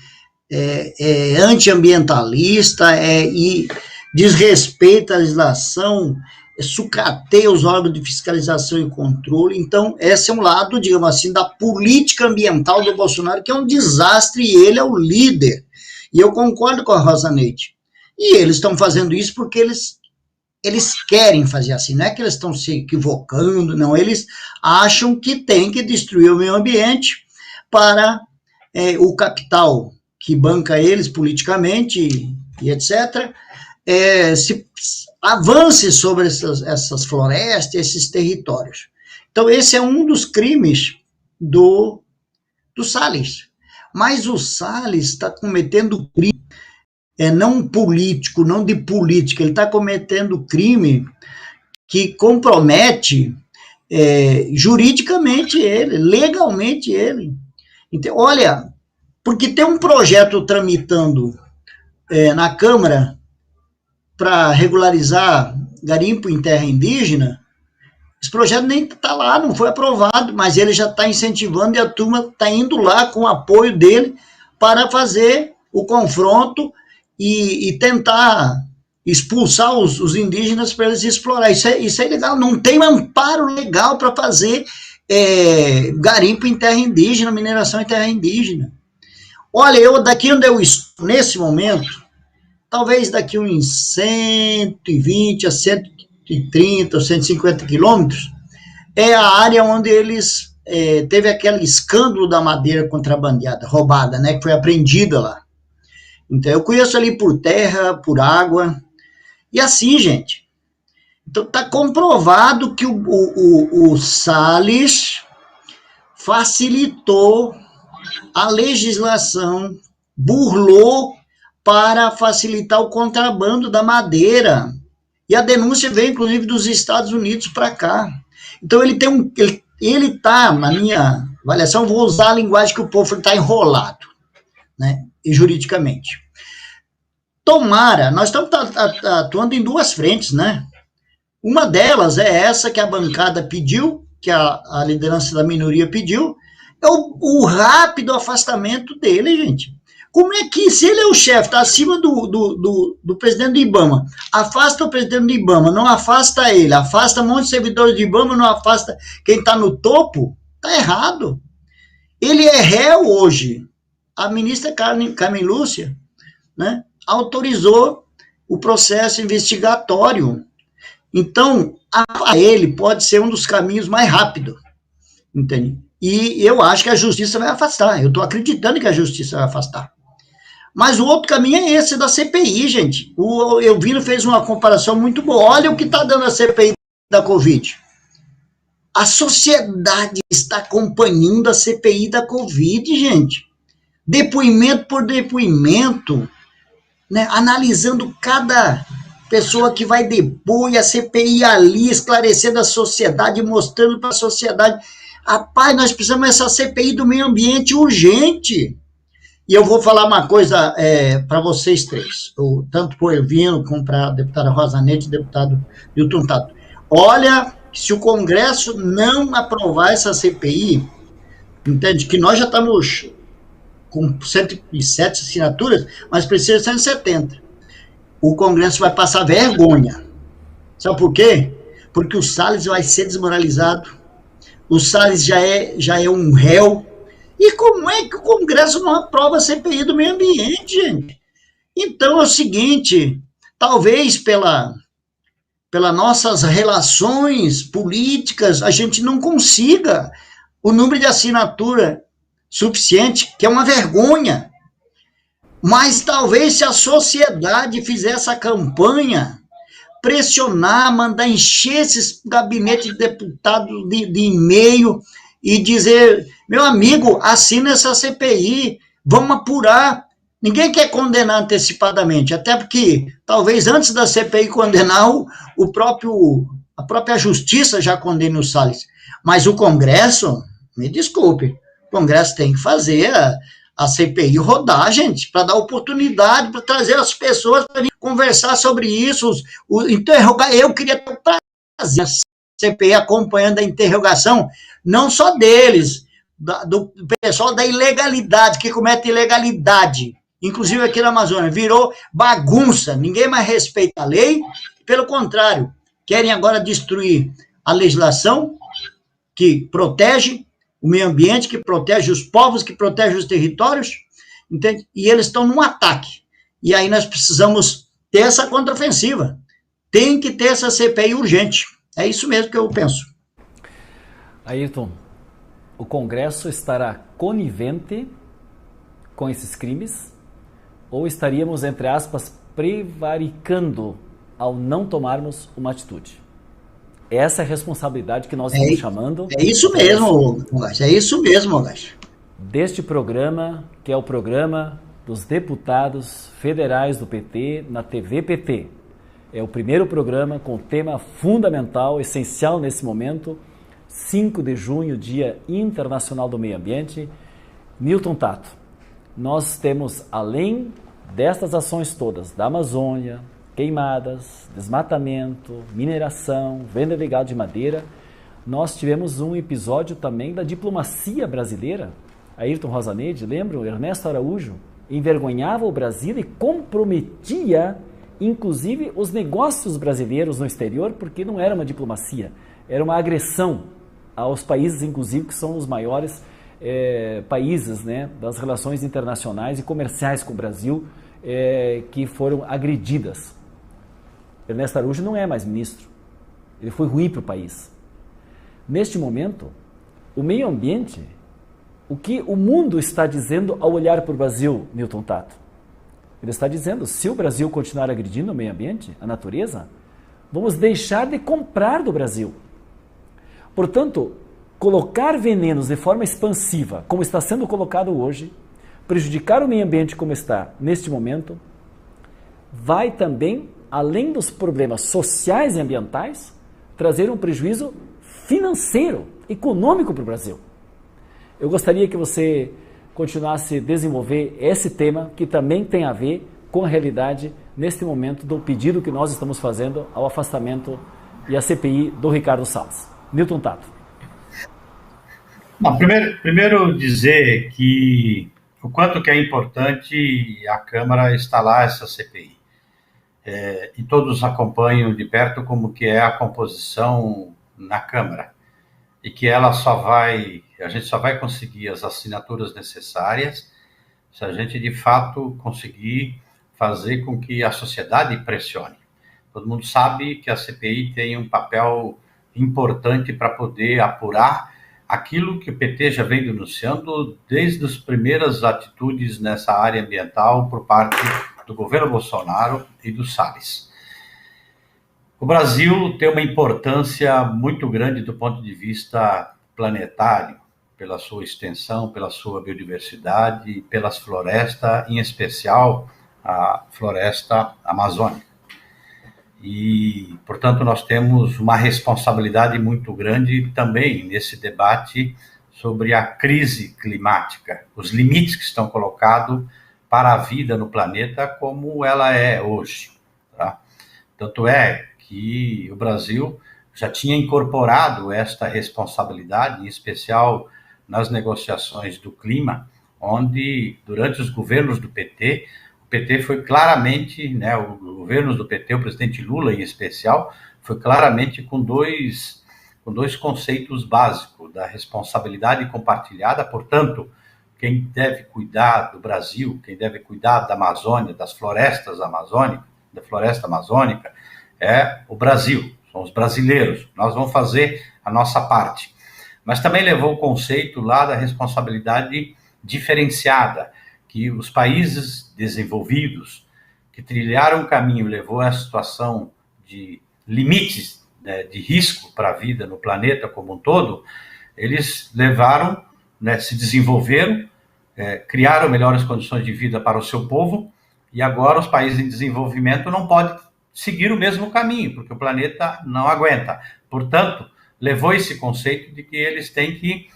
antiambientalista, e desrespeita a legislação, sucateia os órgãos de fiscalização e controle. Então, esse é um lado, digamos assim, da política ambiental do Bolsonaro, que é um desastre, e ele é o líder. E eu concordo com a Rosa Neide. E eles estão fazendo isso porque eles querem fazer assim, não é que eles estão se equivocando, não, eles acham que tem que destruir o meio ambiente para o capital que banca eles politicamente e etc., se avance sobre essas florestas, esses territórios. Então, esse é um dos crimes do Salles. Mas o Salles está cometendo crime, não político, não de política, ele está cometendo crime que compromete juridicamente ele, legalmente ele. Então, olha, porque tem um projeto tramitando na Câmara para regularizar garimpo em terra indígena. Esse projeto nem está lá, não foi aprovado, mas ele já está incentivando, e a turma está indo lá com o apoio dele para fazer o confronto e tentar expulsar os indígenas para eles explorar. Isso é ilegal, não tem amparo legal para fazer garimpo em terra indígena, mineração em terra indígena. Olha, daqui onde eu estou nesse momento, talvez daqui uns 120 a 130 ou 150 quilômetros, é a área onde eles teve aquele escândalo da madeira contrabandeada, roubada, né, que foi apreendida lá. Então, eu conheço ali por terra, por água, e assim, gente. Então, está comprovado que o Salles facilitou a legislação, burlou para facilitar o contrabando da madeira. E a denúncia veio, inclusive, dos Estados Unidos para cá. Então, ele está, na minha avaliação, vou usar a linguagem que o povo está enrolado, né, e juridicamente. Tomara, nós estamos atuando em duas frentes, né? Uma delas é essa que a bancada pediu, que a liderança da minoria pediu, é o rápido afastamento dele, gente. Como é que, se ele é o chefe, está acima do presidente do IBAMA, afasta o presidente do IBAMA, não afasta ele, afasta um monte de servidores do IBAMA, não afasta quem está no topo, está errado. Ele é réu hoje. A ministra Carmen Lúcia, né, autorizou o processo investigatório. Então, a ele pode ser um dos caminhos mais rápidos, entende? E eu acho que a justiça vai afastar, eu estou acreditando que a justiça vai afastar. Mas o outro caminho é esse da CPI, gente. O Elvino fez uma comparação muito boa. Olha o que está dando a CPI da Covid. A sociedade está acompanhando a CPI da Covid, gente. Depoimento por depoimento, né, analisando cada pessoa que vai depor, e a CPI ali, esclarecendo a sociedade, mostrando para a sociedade. Rapaz, nós precisamos dessa CPI do meio ambiente urgente. E eu vou falar uma coisa para vocês três, tanto para o Elvino, como para a deputada Rosa Neide e o deputado Newton Tato. Olha, se o Congresso não aprovar essa CPI, entende, que nós já estamos com 107 assinaturas, mas precisa de 170. O Congresso vai passar vergonha. Sabe por quê? Porque o Salles vai ser desmoralizado. O Salles já é um réu. E como é que o Congresso não aprova a CPI do meio ambiente, gente? Então é o seguinte, talvez pelas nossas relações políticas, a gente não consiga o número de assinatura suficiente, que é uma vergonha. Mas talvez se a sociedade fizer essa campanha, pressionar, mandar encher esses gabinetes de deputados de e-mail e dizer, meu amigo, assina essa CPI, vamos apurar. Ninguém quer condenar antecipadamente, até porque talvez antes da CPI condenar, a própria justiça já condene o Salles. Mas o Congresso, me desculpe, o Congresso tem que fazer a CPI rodar, gente, para dar oportunidade, para trazer as pessoas para vir conversar sobre isso, interrogar. Eu queria ter o prazer a CPI acompanhando a interrogação, não só deles, do pessoal da ilegalidade, que comete ilegalidade, inclusive aqui na Amazônia, virou bagunça, ninguém mais respeita a lei, pelo contrário, querem agora destruir a legislação que protege o meio ambiente, que protege os povos, que protege os territórios, entende? E eles estão num ataque. E aí nós precisamos ter essa contraofensiva. Tem que ter essa CPI urgente. É isso mesmo que eu penso. Ayrton, o Congresso estará conivente com esses crimes ou estaríamos, entre aspas, prevaricando ao não tomarmos uma atitude? Essa é a responsabilidade que nós estamos chamando. É isso mesmo, Mogache. É isso mesmo, Mogache. Deste programa, que é o programa dos deputados federais do PT na TV PT. É o primeiro programa com tema fundamental, essencial nesse momento, 5 de junho, Dia Internacional do Meio Ambiente. Newton Tato, nós temos, além destas ações todas, da Amazônia, queimadas, desmatamento, mineração, venda ilegal de madeira, nós tivemos um episódio também da diplomacia brasileira. Ayrton Rosaneide, lembram? Ernesto Araújo envergonhava o Brasil e comprometia, inclusive, os negócios brasileiros no exterior, porque não era uma diplomacia, era uma agressão aos países, inclusive, que são os maiores países, né, das relações internacionais e comerciais com o Brasil, que foram agredidas. Ernesto Araújo não é mais ministro. Ele foi ruim para o país. Neste momento, o meio ambiente, o que o mundo está dizendo ao olhar para o Brasil, Newton Tato? Ele está dizendo, se o Brasil continuar agredindo o meio ambiente, a natureza, vamos deixar de comprar do Brasil. Portanto, colocar venenos de forma expansiva, como está sendo colocado hoje, prejudicar o meio ambiente como está neste momento, vai também, além dos problemas sociais e ambientais, trazer um prejuízo financeiro, econômico para o Brasil. Eu gostaria que você continuasse a desenvolver esse tema, que também tem a ver com a realidade, neste momento, do pedido que nós estamos fazendo ao afastamento e à CPI do Ricardo Salles. Newton Tato. Não, primeiro dizer que o quanto que é importante a Câmara instalar essa CPI. E todos acompanham de perto como que é a composição na Câmara. E que a gente só vai conseguir as assinaturas necessárias se a gente, de fato, conseguir fazer com que a sociedade pressione. Todo mundo sabe que a CPI tem um papel importante para poder apurar aquilo que o PT já vem denunciando desde as primeiras atitudes nessa área ambiental por parte do governo Bolsonaro e do Salles. O Brasil tem uma importância muito grande do ponto de vista planetário, pela sua extensão, pela sua biodiversidade, pelas florestas, em especial a floresta amazônica. E, portanto, nós temos uma responsabilidade muito grande também nesse debate sobre a crise climática, os limites que estão colocados para a vida no planeta como ela é hoje. Tá? Tanto é que o Brasil já tinha incorporado esta responsabilidade, em especial nas negociações do clima, onde, durante os governos do PT, o PT foi claramente, né, os governos do PT, o presidente Lula em especial, foi claramente com dois conceitos básicos da responsabilidade compartilhada. Portanto, quem deve cuidar do Brasil, quem deve cuidar da Amazônia, das florestas amazônicas, da floresta amazônica, é o Brasil, são os brasileiros. Nós vamos fazer a nossa parte. Mas também levou o conceito lá da responsabilidade diferenciada, que os países desenvolvidos que trilharam o caminho, levou a situação de limites, né, de risco para a vida no planeta como um todo, eles levaram, né, se desenvolveram, criaram melhores condições de vida para o seu povo, e agora os países em desenvolvimento não podem seguir o mesmo caminho, porque o planeta não aguenta. Portanto, levou esse conceito de que eles têm que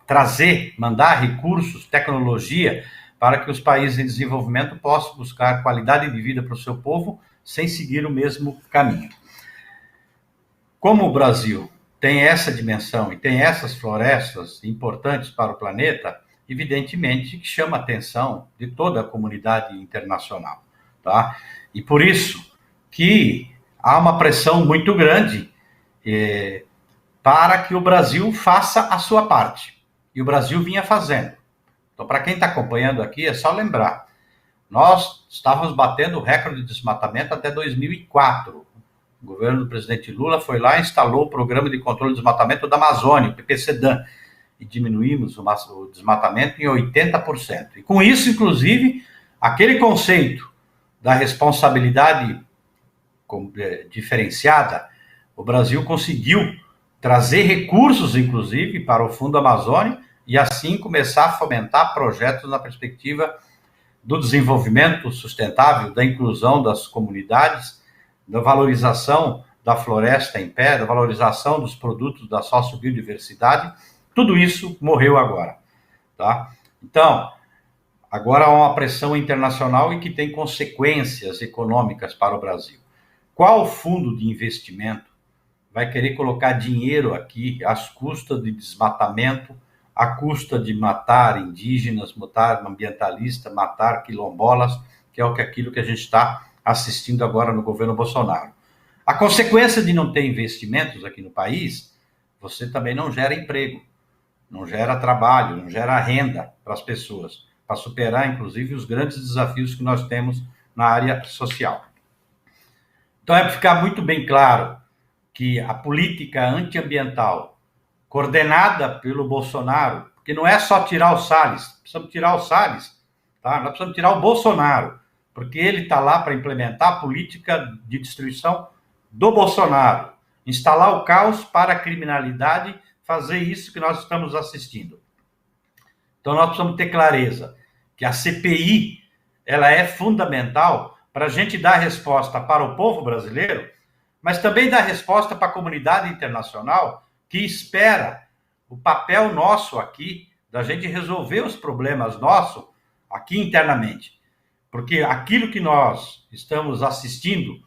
trazer, mandar recursos, tecnologia, para que os países em desenvolvimento possam buscar qualidade de vida para o seu povo sem seguir o mesmo caminho. Como o Brasil tem essa dimensão e tem essas florestas importantes para o planeta, evidentemente que chama a atenção de toda a comunidade internacional, tá? E por isso que há uma pressão muito grande para que o Brasil faça a sua parte. E o Brasil vinha fazendo. Então, para quem está acompanhando aqui, é só lembrar. Nós estávamos batendo o recorde de desmatamento até 2004. O governo do presidente Lula foi lá e instalou o Programa de Controle do Desmatamento da Amazônia, o PPCDAM, e diminuímos o desmatamento em 80%. E com isso, inclusive, aquele conceito da responsabilidade diferenciada, o Brasil conseguiu trazer recursos, inclusive, para o Fundo Amazônia e assim começar a fomentar projetos na perspectiva do desenvolvimento sustentável, da inclusão das comunidades, da valorização da floresta em pé, da valorização dos produtos da sociobiodiversidade. Tudo isso morreu agora, tá? Então, agora há uma pressão internacional e que tem consequências econômicas para o Brasil. Qual fundo de investimento vai querer colocar dinheiro aqui às custas de desmatamento, à custa de matar indígenas, matar ambientalistas, matar quilombolas, que é aquilo que a gente está assistindo agora no governo Bolsonaro. A consequência de não ter investimentos aqui no país, você também não gera emprego, não gera trabalho, não gera renda para as pessoas, para superar, inclusive, os grandes desafios que nós temos na área social. Então, é para ficar muito bem claro que a política antiambiental, coordenada pelo Bolsonaro, porque não é só tirar o Salles, precisamos tirar o Salles, tá? Nós precisamos tirar o Bolsonaro, porque ele está lá para implementar a política de destruição do Bolsonaro, instalar o caos para a criminalidade, fazer isso que nós estamos assistindo. Então, nós precisamos ter clareza que a CPI, ela é fundamental para a gente dar resposta para o povo brasileiro, mas também dar resposta para a comunidade internacional que espera o papel nosso aqui, da gente resolver os problemas nossos aqui internamente. Porque aquilo que nós estamos assistindo,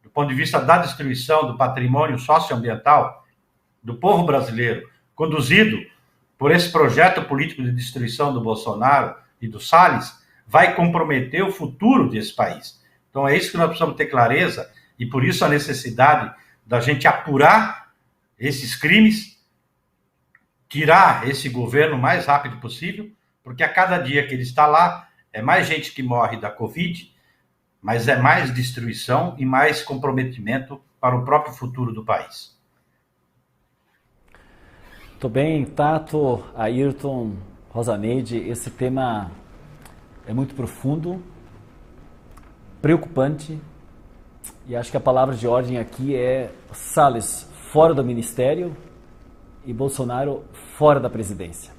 do ponto de vista da destruição do patrimônio socioambiental do povo brasileiro, conduzido por esse projeto político de destruição do Bolsonaro e do Salles, vai comprometer o futuro desse país. Então é isso que nós precisamos ter clareza, e por isso a necessidade da gente apurar esses crimes, tirar esse governo o mais rápido possível, porque a cada dia que ele está lá, é mais gente que morre da Covid, mas é mais destruição e mais comprometimento para o próprio futuro do país. Muito bem, Tato, Ayrton, Rosaneide, esse tema é muito profundo, preocupante, e acho que a palavra de ordem aqui é Salles fora do ministério e Bolsonaro fora da presidência.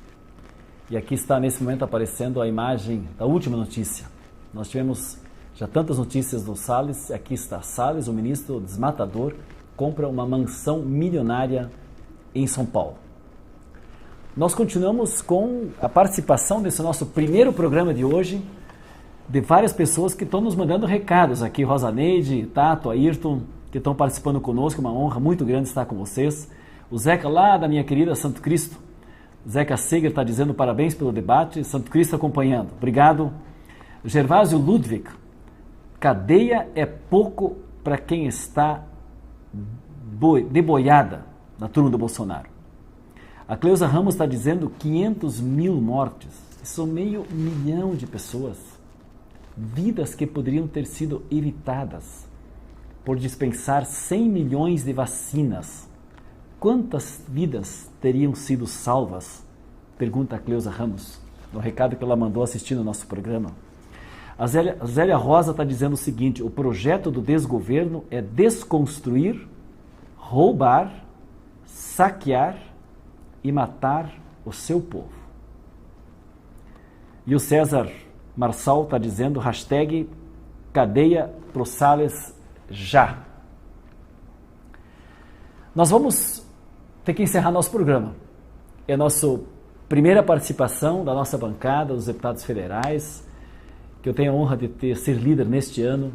E aqui está nesse momento aparecendo a imagem da última notícia. Nós tivemos já tantas notícias do Salles, aqui está Salles, o ministro desmatador, compra uma mansão milionária em São Paulo. Nós continuamos com a participação desse nosso primeiro programa de hoje, de várias pessoas que estão nos mandando recados aqui, Rosaneide, Tato, Ayrton, que estão participando conosco, uma honra muito grande estar com vocês. O Zeca lá da minha querida Santo Cristo, Zeca Seger está dizendo parabéns pelo debate, Santo Cristo acompanhando, obrigado. Gervásio Ludwig, cadeia é pouco para quem está deboiada na turma do Bolsonaro. A Cleusa Ramos está dizendo 500 mil mortes, isso é 500 mil de pessoas, vidas que poderiam ter sido evitadas por dispensar 100 milhões de vacinas. Quantas vidas teriam sido salvas? Pergunta a Cleusa Ramos, no recado que ela mandou assistindo ao nosso programa. A Zélia Rosa está dizendo o seguinte: o projeto do desgoverno é desconstruir, roubar, saquear e matar o seu povo. E o César Marçal está dizendo, hashtag cadeia pro Salles já. Nós vamos ter que encerrar nosso programa. É a nossa primeira participação da nossa bancada, dos deputados federais, que eu tenho a honra de ser líder neste ano,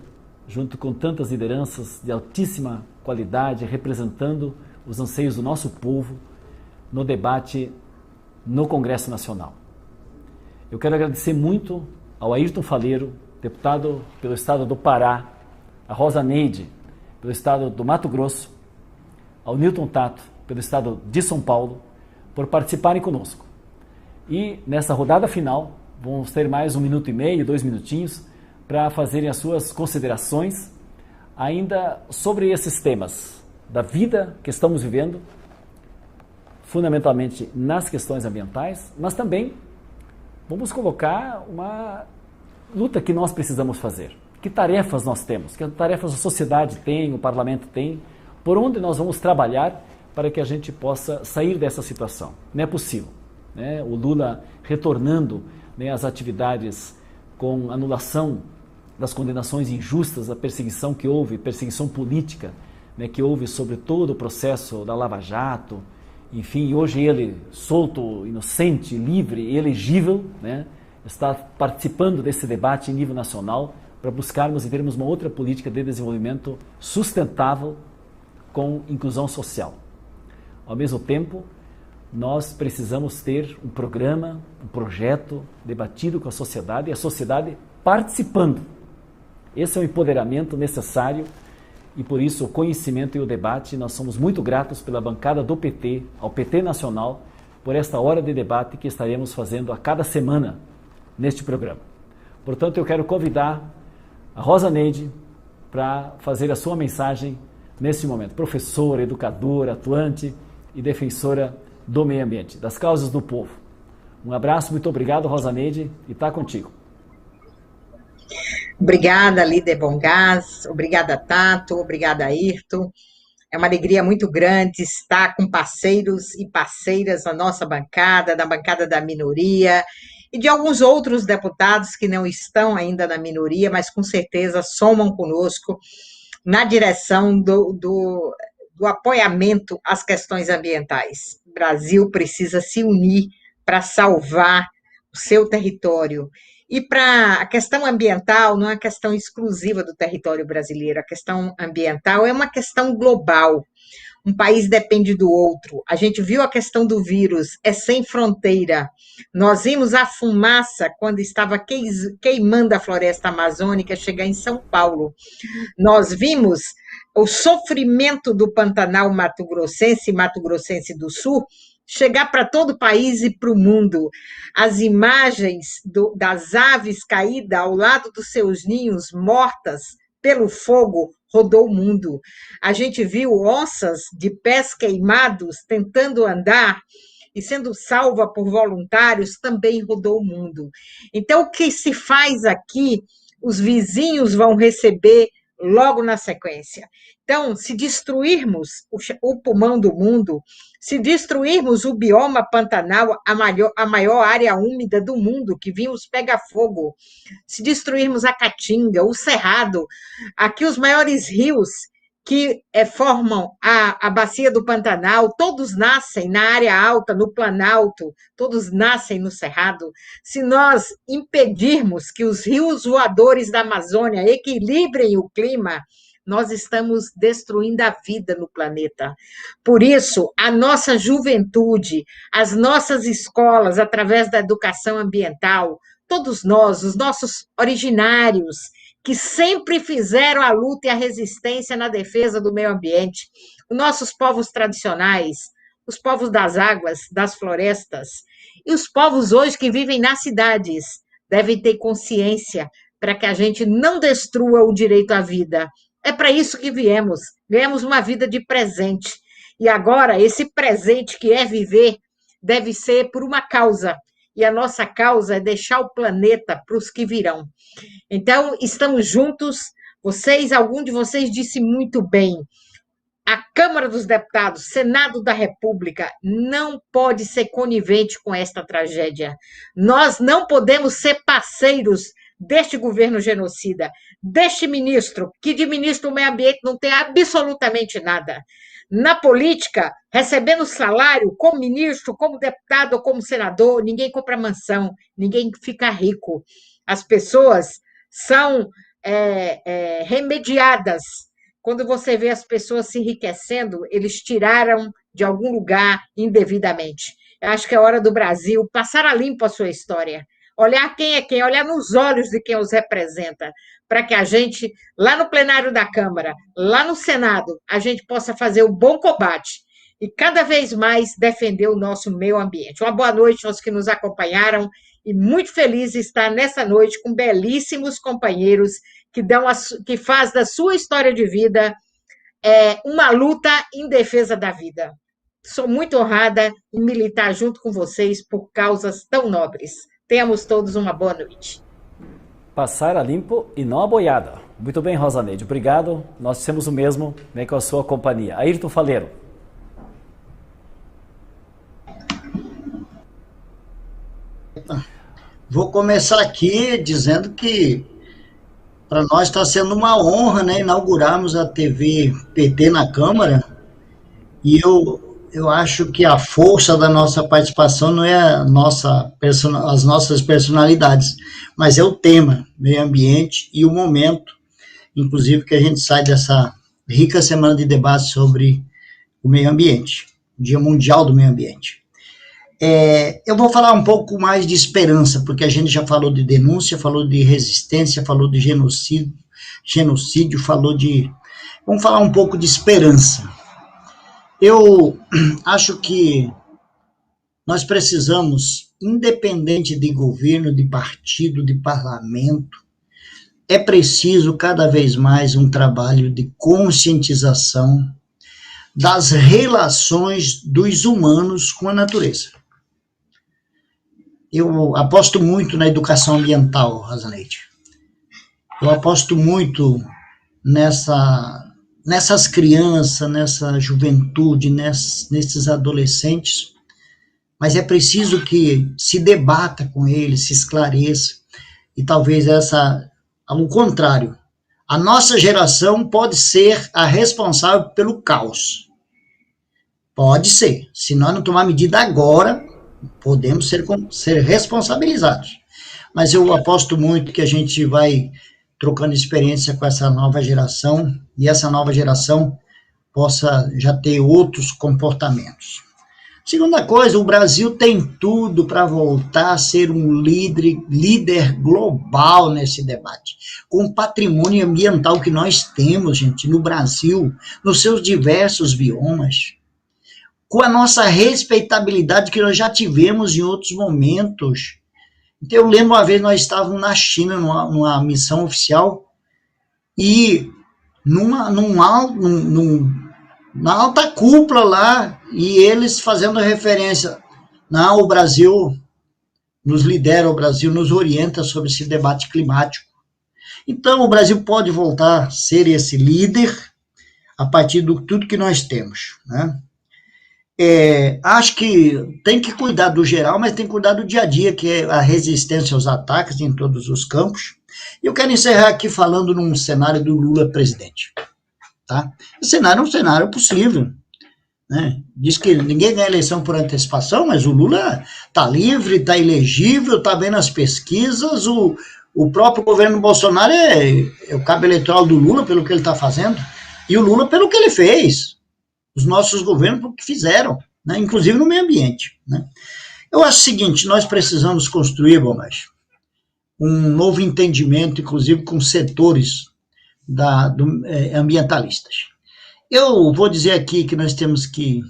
junto com tantas lideranças de altíssima qualidade, representando os anseios do nosso povo no debate no Congresso Nacional. Eu quero agradecer muito ao Ayrton Faleiro, deputado pelo estado do Pará, a Rosa Neide, pelo estado do Mato Grosso, ao Newton Tato, pelo estado de São Paulo, por participarem conosco. E nessa rodada final, vamos ter mais 1 minuto e meio, 2 minutinhos, para fazerem as suas considerações ainda sobre esses temas da vida que estamos vivendo, fundamentalmente nas questões ambientais, mas também vamos colocar uma luta que nós precisamos fazer. Que tarefas nós temos, que tarefas a sociedade tem, o parlamento tem, por onde nós vamos trabalhar para que a gente possa sair dessa situação. Não é possível, né? O Lula retornando, né, às atividades com anulação das condenações injustas, da perseguição que houve, perseguição política, né, que houve sobre todo o processo da Lava Jato, enfim, hoje ele solto, inocente, livre, elegível, né, está participando desse debate em nível nacional para buscarmos e termos uma outra política de desenvolvimento sustentável com inclusão social. Ao mesmo tempo, nós precisamos ter um programa, um projeto debatido com a sociedade e a sociedade participando. Esse é o empoderamento necessário e por isso o conhecimento e o debate, nós somos muito gratos pela bancada do PT, ao PT Nacional, por esta hora de debate que estaremos fazendo a cada semana neste programa. Portanto, eu quero convidar a Rosa Neide para fazer a sua mensagem nesse momento. Professora, educadora, atuante e defensora do meio ambiente, das causas do povo. Um abraço, muito obrigado, Rosa Neide, e está contigo. Obrigada, líder Bongás, obrigada, Tato, obrigada, Ayrton. É uma alegria muito grande estar com parceiros e parceiras na nossa bancada, na bancada da minoria, e de alguns outros deputados que não estão ainda na minoria, mas com certeza somam conosco na direção do apoiamento às questões ambientais. O Brasil precisa se unir para salvar o seu território. E para a questão ambiental, não é uma questão exclusiva do território brasileiro, a questão ambiental é uma questão global. Um país depende do outro. A gente viu a questão do vírus, é sem fronteira. Nós vimos a fumaça quando estava queimando a floresta amazônica chegar em São Paulo. Nós vimos o sofrimento do Pantanal mato-grossense e mato-grossense do Sul chegar para todo o país e para o mundo. As imagens das aves caídas ao lado dos seus ninhos, mortas pelo fogo, rodou o mundo. A gente viu onças de pés queimados tentando andar e sendo salva por voluntários, também rodou o mundo. Então, o que se faz aqui, os vizinhos vão receber logo na sequência. Então, se destruirmos o pulmão do mundo, se destruirmos o bioma Pantanal, a maior área úmida do mundo, que vimos pegar fogo, se destruirmos a Caatinga, o Cerrado, aqui os maiores rios que formam a bacia do Pantanal, todos nascem na área alta, no Planalto, todos nascem no Cerrado. Se nós impedirmos que os rios voadores da Amazônia equilibrem o clima, nós estamos destruindo a vida no planeta. Por isso, a nossa juventude, as nossas escolas, através da educação ambiental, todos nós, os nossos originários, que sempre fizeram a luta e a resistência na defesa do meio ambiente, os nossos povos tradicionais, os povos das águas, das florestas, e os povos hoje que vivem nas cidades, devem ter consciência para que a gente não destrua o direito à vida. É para isso que viemos uma vida de presente. E agora, esse presente que é viver, deve ser por uma causa. E a nossa causa é deixar o planeta para os que virão. Então, estamos juntos. Algum de vocês disse muito bem, A Câmara dos Deputados, Senado da República, não pode ser conivente com esta tragédia. Nós não podemos ser parceiros deste governo genocida, deste ministro, que de ministro do meio ambiente não tem absolutamente nada. Na política, recebendo salário como ministro, como deputado ou como senador, ninguém compra mansão, ninguém fica rico. As pessoas são remediadas. Quando você vê as pessoas se enriquecendo, eles tiraram de algum lugar indevidamente. Eu acho que é hora do Brasil passar a limpo a sua história, olhar quem é quem, olhar nos olhos de quem os representa, para que a gente, lá no plenário da Câmara, lá no Senado, a gente possa fazer um bom combate e cada vez mais defender o nosso meio ambiente. Uma boa noite aos que nos acompanharam e muito feliz de estar nessa noite com belíssimos companheiros que faz da sua história de vida uma luta em defesa da vida. Sou muito honrada em militar junto com vocês por causas tão nobres. Tenhamos todos uma boa noite. Passar a limpo e não a boiada. Muito bem, Rosaneide, obrigado. Nós temos o mesmo, né, com a sua companhia. Ayrton Faleiro. Vou começar aqui dizendo que para nós está sendo uma honra, né, inaugurarmos a TV PT na Câmara, e eu acho que a força da nossa participação não é as nossas personalidades, mas é o tema, meio ambiente e o momento, inclusive que a gente sai dessa rica semana de debate sobre o meio ambiente, o Dia Mundial do Meio Ambiente. Eu vou falar um pouco mais de esperança, porque a gente já falou de denúncia, falou de resistência, falou de genocídio, vamos falar um pouco de esperança. Eu acho que nós precisamos, independente de governo, de partido, de parlamento, é preciso cada vez mais um trabalho de conscientização das relações dos humanos com a natureza. Eu aposto muito na educação ambiental, Rosaneide. Eu aposto muito nessas crianças, nessa juventude, nesses adolescentes, mas é preciso que se debata com eles, se esclareça, e talvez ao contrário, a nossa geração pode ser a responsável pelo caos. Pode ser. Se nós não tomar medida agora, podemos ser responsabilizados. Mas eu aposto muito que a gente vai trocando experiência com essa nova geração, e essa nova geração possa já ter outros comportamentos. Segunda coisa, o Brasil tem tudo para voltar a ser um líder global nesse debate, com o patrimônio ambiental que nós temos, gente, no Brasil, nos seus diversos biomas, com a nossa respeitabilidade que nós já tivemos em outros momentos. Então, eu lembro uma vez nós estávamos na China, numa missão oficial, e na alta cúpula lá, e eles fazendo referência, não, o Brasil nos lidera, o Brasil nos orienta sobre esse debate climático. Então, o Brasil pode voltar a ser esse líder a partir de tudo que nós temos, né? Acho que tem que cuidar do geral, mas tem que cuidar do dia a dia, que é a resistência aos ataques em todos os campos. E eu quero encerrar aqui falando num cenário do Lula presidente. Tá? Esse cenário é um cenário possível, né? Diz que ninguém ganha eleição por antecipação, mas o Lula está livre, está elegível, está vendo as pesquisas, o próprio governo Bolsonaro é o cabo eleitoral do Lula pelo que ele está fazendo, e o Lula pelo que ele fez. Os nossos governos o que fizeram, né, inclusive no meio ambiente, né. Eu acho o seguinte, nós precisamos construir, Bombacho, um novo entendimento, inclusive com setores ambientalistas. Eu vou dizer aqui que nós temos que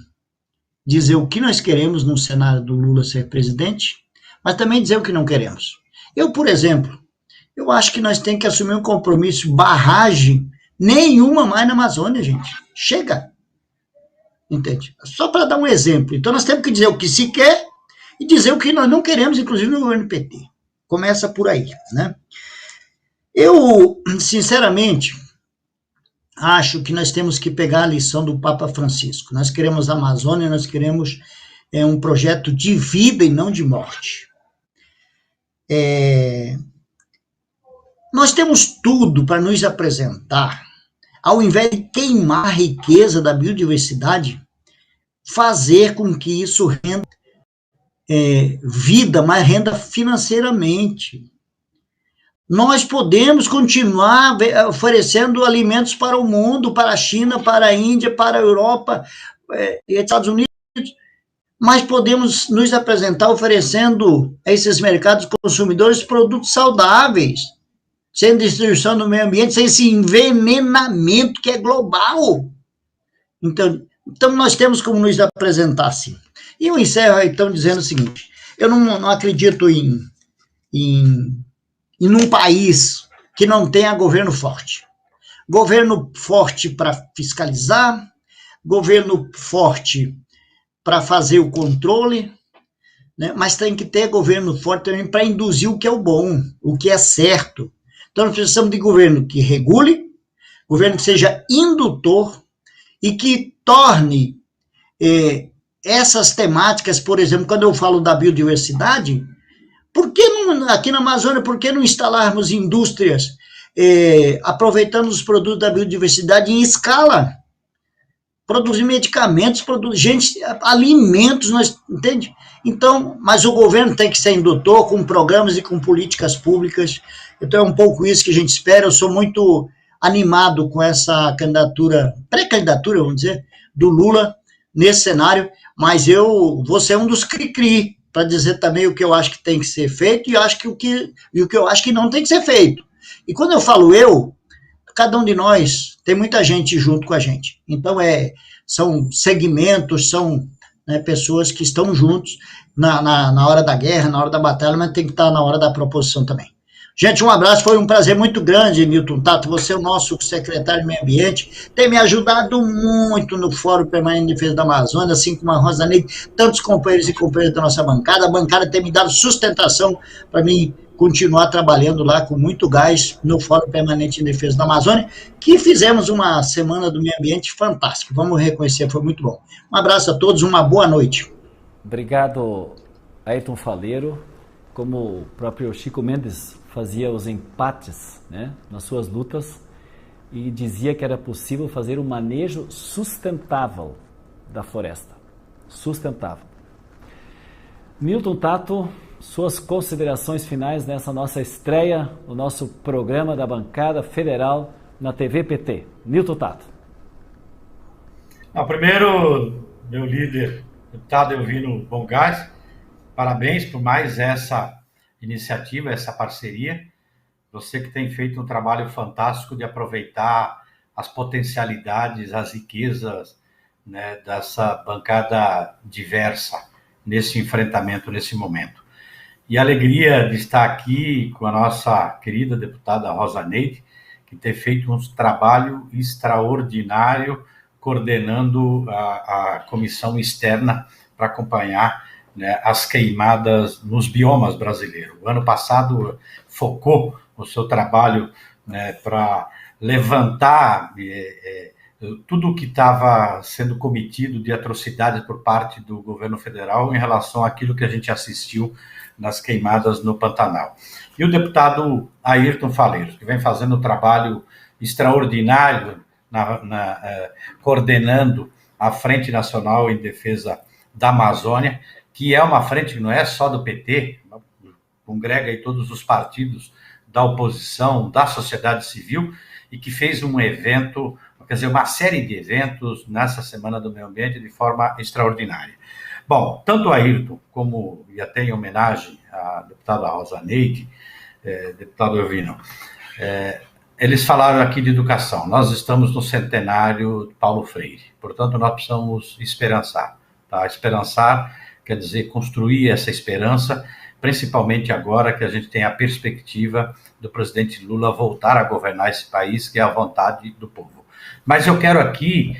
dizer o que nós queremos no cenário do Lula ser presidente, mas também dizer o que não queremos. Eu, por exemplo, eu acho que nós temos que assumir um compromisso, barragem nenhuma mais na Amazônia, gente. Chega! Entende? Só para dar um exemplo. Então, nós temos que dizer o que se quer e dizer o que nós não queremos, inclusive no governo PT. Começa por aí, né? Eu, sinceramente, acho que nós temos que pegar a lição do Papa Francisco. Nós queremos a Amazônia, nós queremos um projeto de vida e não de morte. Nós temos tudo para nos apresentar, ao invés de queimar a riqueza da biodiversidade, fazer com que isso renda vida, mas renda financeiramente. Nós podemos continuar oferecendo alimentos para o mundo, para a China, para a Índia, para a Europa e Estados Unidos, mas podemos nos apresentar oferecendo a esses mercados consumidores produtos saudáveis, sem destruição do meio ambiente, sem esse envenenamento que é global. Então nós temos como nos apresentar assim. E eu encerro, então, dizendo o seguinte, eu não acredito em um país que não tenha governo forte. Governo forte para fiscalizar, governo forte para fazer o controle, né? Mas tem que ter governo forte também para induzir o que é o bom, o que é certo. Então, nós precisamos de governo que regule, governo que seja indutor e que torne essas temáticas, por exemplo, quando eu falo da biodiversidade, por que não, aqui na Amazônia, por que não instalarmos indústrias aproveitando os produtos da biodiversidade em escala? Produzir medicamentos, alimentos, entende? Então, mas o governo tem que ser indutor com programas e com políticas públicas. Então é um pouco isso que a gente espera. Eu sou muito animado com essa candidatura, pré-candidatura, vamos dizer, do Lula nesse cenário, mas eu vou ser um dos cri-cri para dizer também o que eu acho que tem que ser feito e o que eu acho que não tem que ser feito. E quando eu falo cada um de nós tem muita gente junto com a gente. Então, são segmentos, são pessoas que estão juntos na hora da guerra, na hora da batalha, mas tem que estar na hora da proposição também. Gente, um abraço, foi um prazer muito grande, Newton Tato, você é o nosso secretário de Meio Ambiente, tem me ajudado muito no Fórum Permanente de Defesa da Amazônia, assim como a Rosa Neide, tantos companheiros e companheiras da nossa bancada, a bancada tem me dado sustentação para mim continuar trabalhando lá com muito gás no Fórum Permanente de Defesa da Amazônia, que fizemos uma semana do meio ambiente fantástica, vamos reconhecer, foi muito bom. Um abraço a todos, uma boa noite. Obrigado, Ayrton Faleiro. Como o próprio Chico Mendes fazia os empates, né, nas suas lutas e dizia que era possível fazer um manejo sustentável da floresta. Sustentável. Newton Tato, suas considerações finais nessa nossa estreia, o nosso programa da bancada federal na TV PT. Newton Tato. Primeiro, meu líder, deputado Elvino Bongás, parabéns por mais essa iniciativa, essa parceria. Você que tem feito um trabalho fantástico de aproveitar as potencialidades, as riquezas, né, dessa bancada diversa nesse enfrentamento, nesse momento. E a alegria de estar aqui com a nossa querida deputada Rosa Neide, que tem feito um trabalho extraordinário coordenando a comissão externa para acompanhar, né, as queimadas nos biomas brasileiros. O ano passado focou o seu trabalho, né, para levantar tudo o que estava sendo cometido de atrocidades por parte do governo federal em relação àquilo que a gente assistiu nas queimadas no Pantanal. E o deputado Ayrton Faleiro, que vem fazendo um trabalho extraordinário coordenando a Frente Nacional em Defesa da Amazônia, que é uma frente que não é só do PT, congrega aí todos os partidos da oposição, da sociedade civil, e que fez um evento, quer dizer, uma série de eventos nessa Semana do Meio Ambiente de forma extraordinária. Bom, tanto a Ayrton como, e até em homenagem à deputada Rosa Neide, deputado Elvino, eles falaram aqui de educação. Nós estamos no centenário de Paulo Freire, portanto, nós precisamos esperançar. Tá? Esperançar quer dizer construir essa esperança, principalmente agora que a gente tem a perspectiva do presidente Lula voltar a governar esse país, que é a vontade do povo. Mas eu quero aqui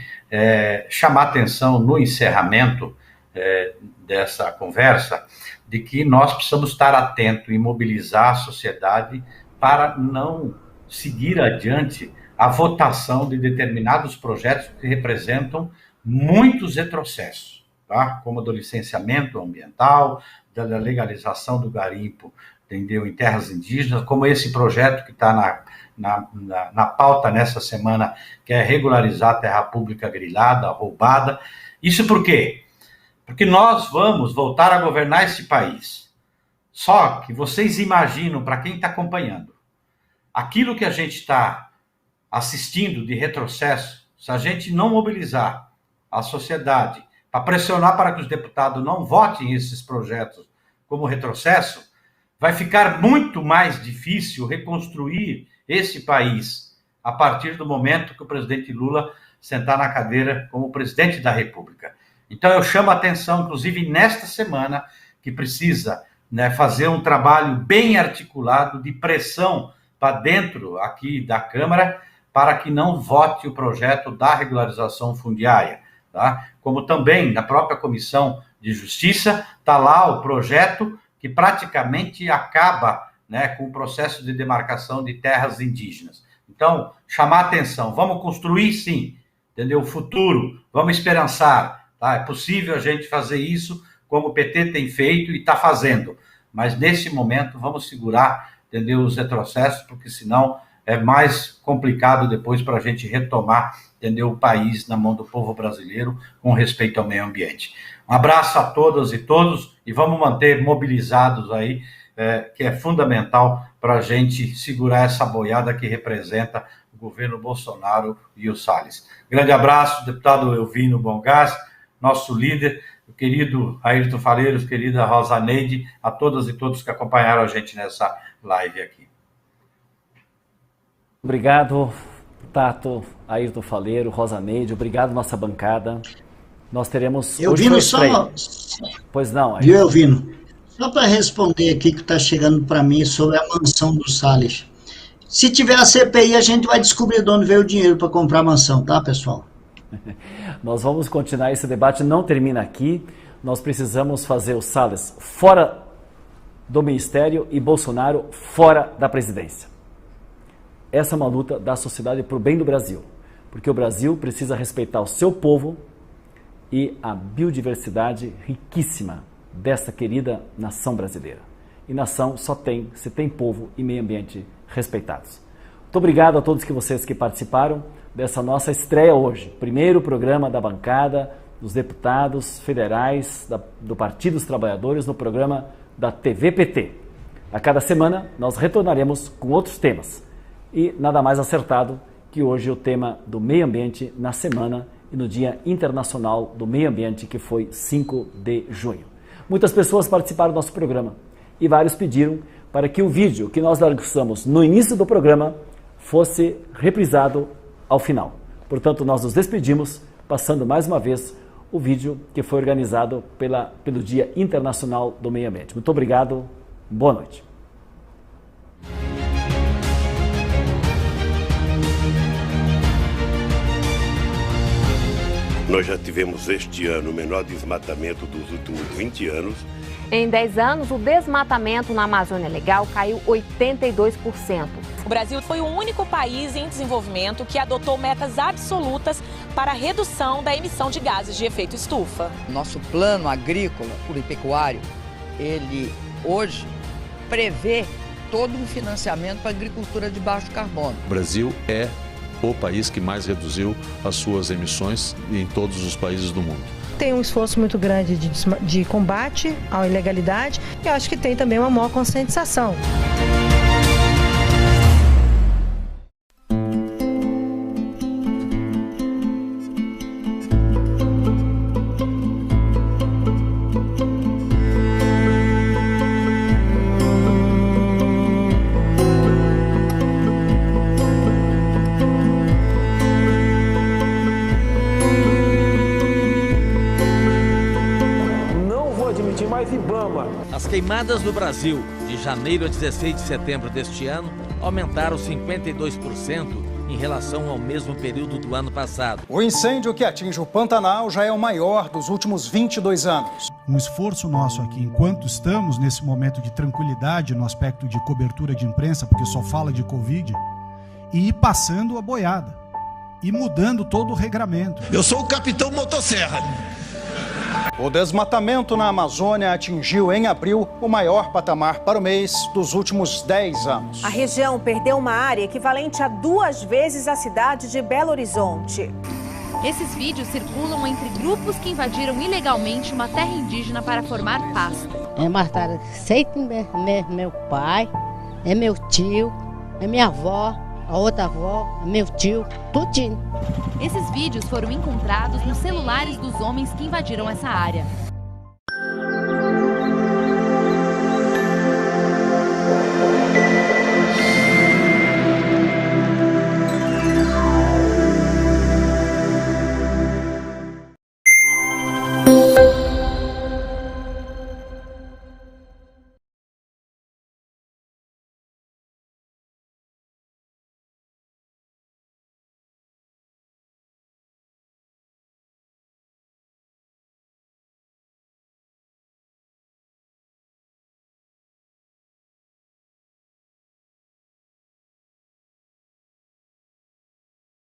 chamar a atenção no encerramento dessa conversa, de que nós precisamos estar atentos e mobilizar a sociedade para não seguir adiante a votação de determinados projetos que representam muitos retrocessos, tá? Como do licenciamento ambiental, da legalização do garimpo, entendeu, em terras indígenas, como esse projeto que está na pauta nessa semana, que é regularizar a terra pública grilhada, roubada. Isso por quê? Porque nós vamos voltar a governar esse país. Só que vocês imaginam, para quem está acompanhando, aquilo que a gente está assistindo de retrocesso, se a gente não mobilizar a sociedade para pressionar para que os deputados não votem esses projetos como retrocesso, vai ficar muito mais difícil reconstruir esse país a partir do momento que o presidente Lula sentar na cadeira como presidente da República. Então eu chamo a atenção, inclusive nesta semana, que precisa, né, fazer um trabalho bem articulado de pressão para dentro aqui da Câmara para que não vote o projeto da regularização fundiária. Tá? Como também na própria Comissão de Justiça está lá o projeto que praticamente acaba, né, com o processo de demarcação de terras indígenas. Então, chamar atenção, vamos construir sim, entendeu? O futuro, vamos esperançar, tá? É possível a gente fazer isso como o PT tem feito e está fazendo, mas nesse momento vamos segurar, entendeu, os retrocessos, porque senão é mais complicado depois para a gente retomar, entendeu, o país na mão do povo brasileiro com respeito ao meio ambiente. Um abraço a todas e todos e vamos manter mobilizados aí, que é fundamental para a gente segurar essa boiada que representa o governo Bolsonaro e o Salles. Grande abraço, deputado Elvino Bongás, nosso líder, o querido Ayrton Faleiros, querida Rosa Neide, a todas e todos que acompanharam a gente nessa live aqui. Obrigado, Tato, Ayrton Faleiro, Rosa Neide, obrigado nossa bancada. Nós teremos... Elvino, só... Pois não, Ayrton. Viu, Elvino? Só para responder aqui que está chegando para mim sobre a mansão do Salles. Se tiver a CPI, a gente vai descobrir de onde veio o dinheiro para comprar a mansão, tá, pessoal? Nós vamos continuar, esse debate não termina aqui. Nós precisamos fazer o Salles fora do Ministério e Bolsonaro fora da presidência. Essa é uma luta da sociedade para o bem do Brasil, porque o Brasil precisa respeitar o seu povo e a biodiversidade riquíssima dessa querida nação brasileira. E nação só tem se tem povo e meio ambiente respeitados. Muito obrigado a todos vocês que participaram dessa nossa estreia hoje. Primeiro programa da bancada dos deputados federais do Partido dos Trabalhadores no programa da TV PT. A cada semana nós retornaremos com outros temas. E nada mais acertado que hoje o tema do meio ambiente na semana e no Dia Internacional do Meio Ambiente, que foi 5 de junho. Muitas pessoas participaram do nosso programa e vários pediram para que o vídeo que nós lançamos no início do programa fosse reprisado ao final. Portanto, nós nos despedimos, passando mais uma vez o vídeo que foi organizado pelo Dia Internacional do Meio Ambiente. Muito obrigado, boa noite. Nós já tivemos este ano o menor desmatamento dos últimos 20 anos. Em 10 anos, o desmatamento na Amazônia Legal caiu 82%. O Brasil foi o único país em desenvolvimento que adotou metas absolutas para a redução da emissão de gases de efeito estufa. Nosso plano agrícola e pecuário, ele hoje prevê todo um financiamento para a agricultura de baixo carbono. O Brasil é o país que mais reduziu as suas emissões em todos os países do mundo. Tem um esforço muito grande de combate à ilegalidade e acho que tem também uma maior conscientização. As queimadas no Brasil, de janeiro a 16 de setembro deste ano, aumentaram 52% em relação ao mesmo período do ano passado. O incêndio que atinge o Pantanal já é o maior dos últimos 22 anos. Um esforço nosso aqui, enquanto estamos nesse momento de tranquilidade no aspecto de cobertura de imprensa, porque só fala de Covid, e ir passando a boiada e mudando todo o regramento. Eu sou o capitão Motosserra. O desmatamento na Amazônia atingiu em abril o maior patamar para o mês dos últimos 10 anos. A região perdeu uma área equivalente a 2 vezes a cidade de Belo Horizonte. Esses vídeos circulam entre grupos que invadiram ilegalmente uma terra indígena para formar pasto. Mataram meu pai, meu tio, minha avó, a outra avó, meu tio, tudinho. Esses vídeos foram encontrados nos celulares dos homens que invadiram essa área.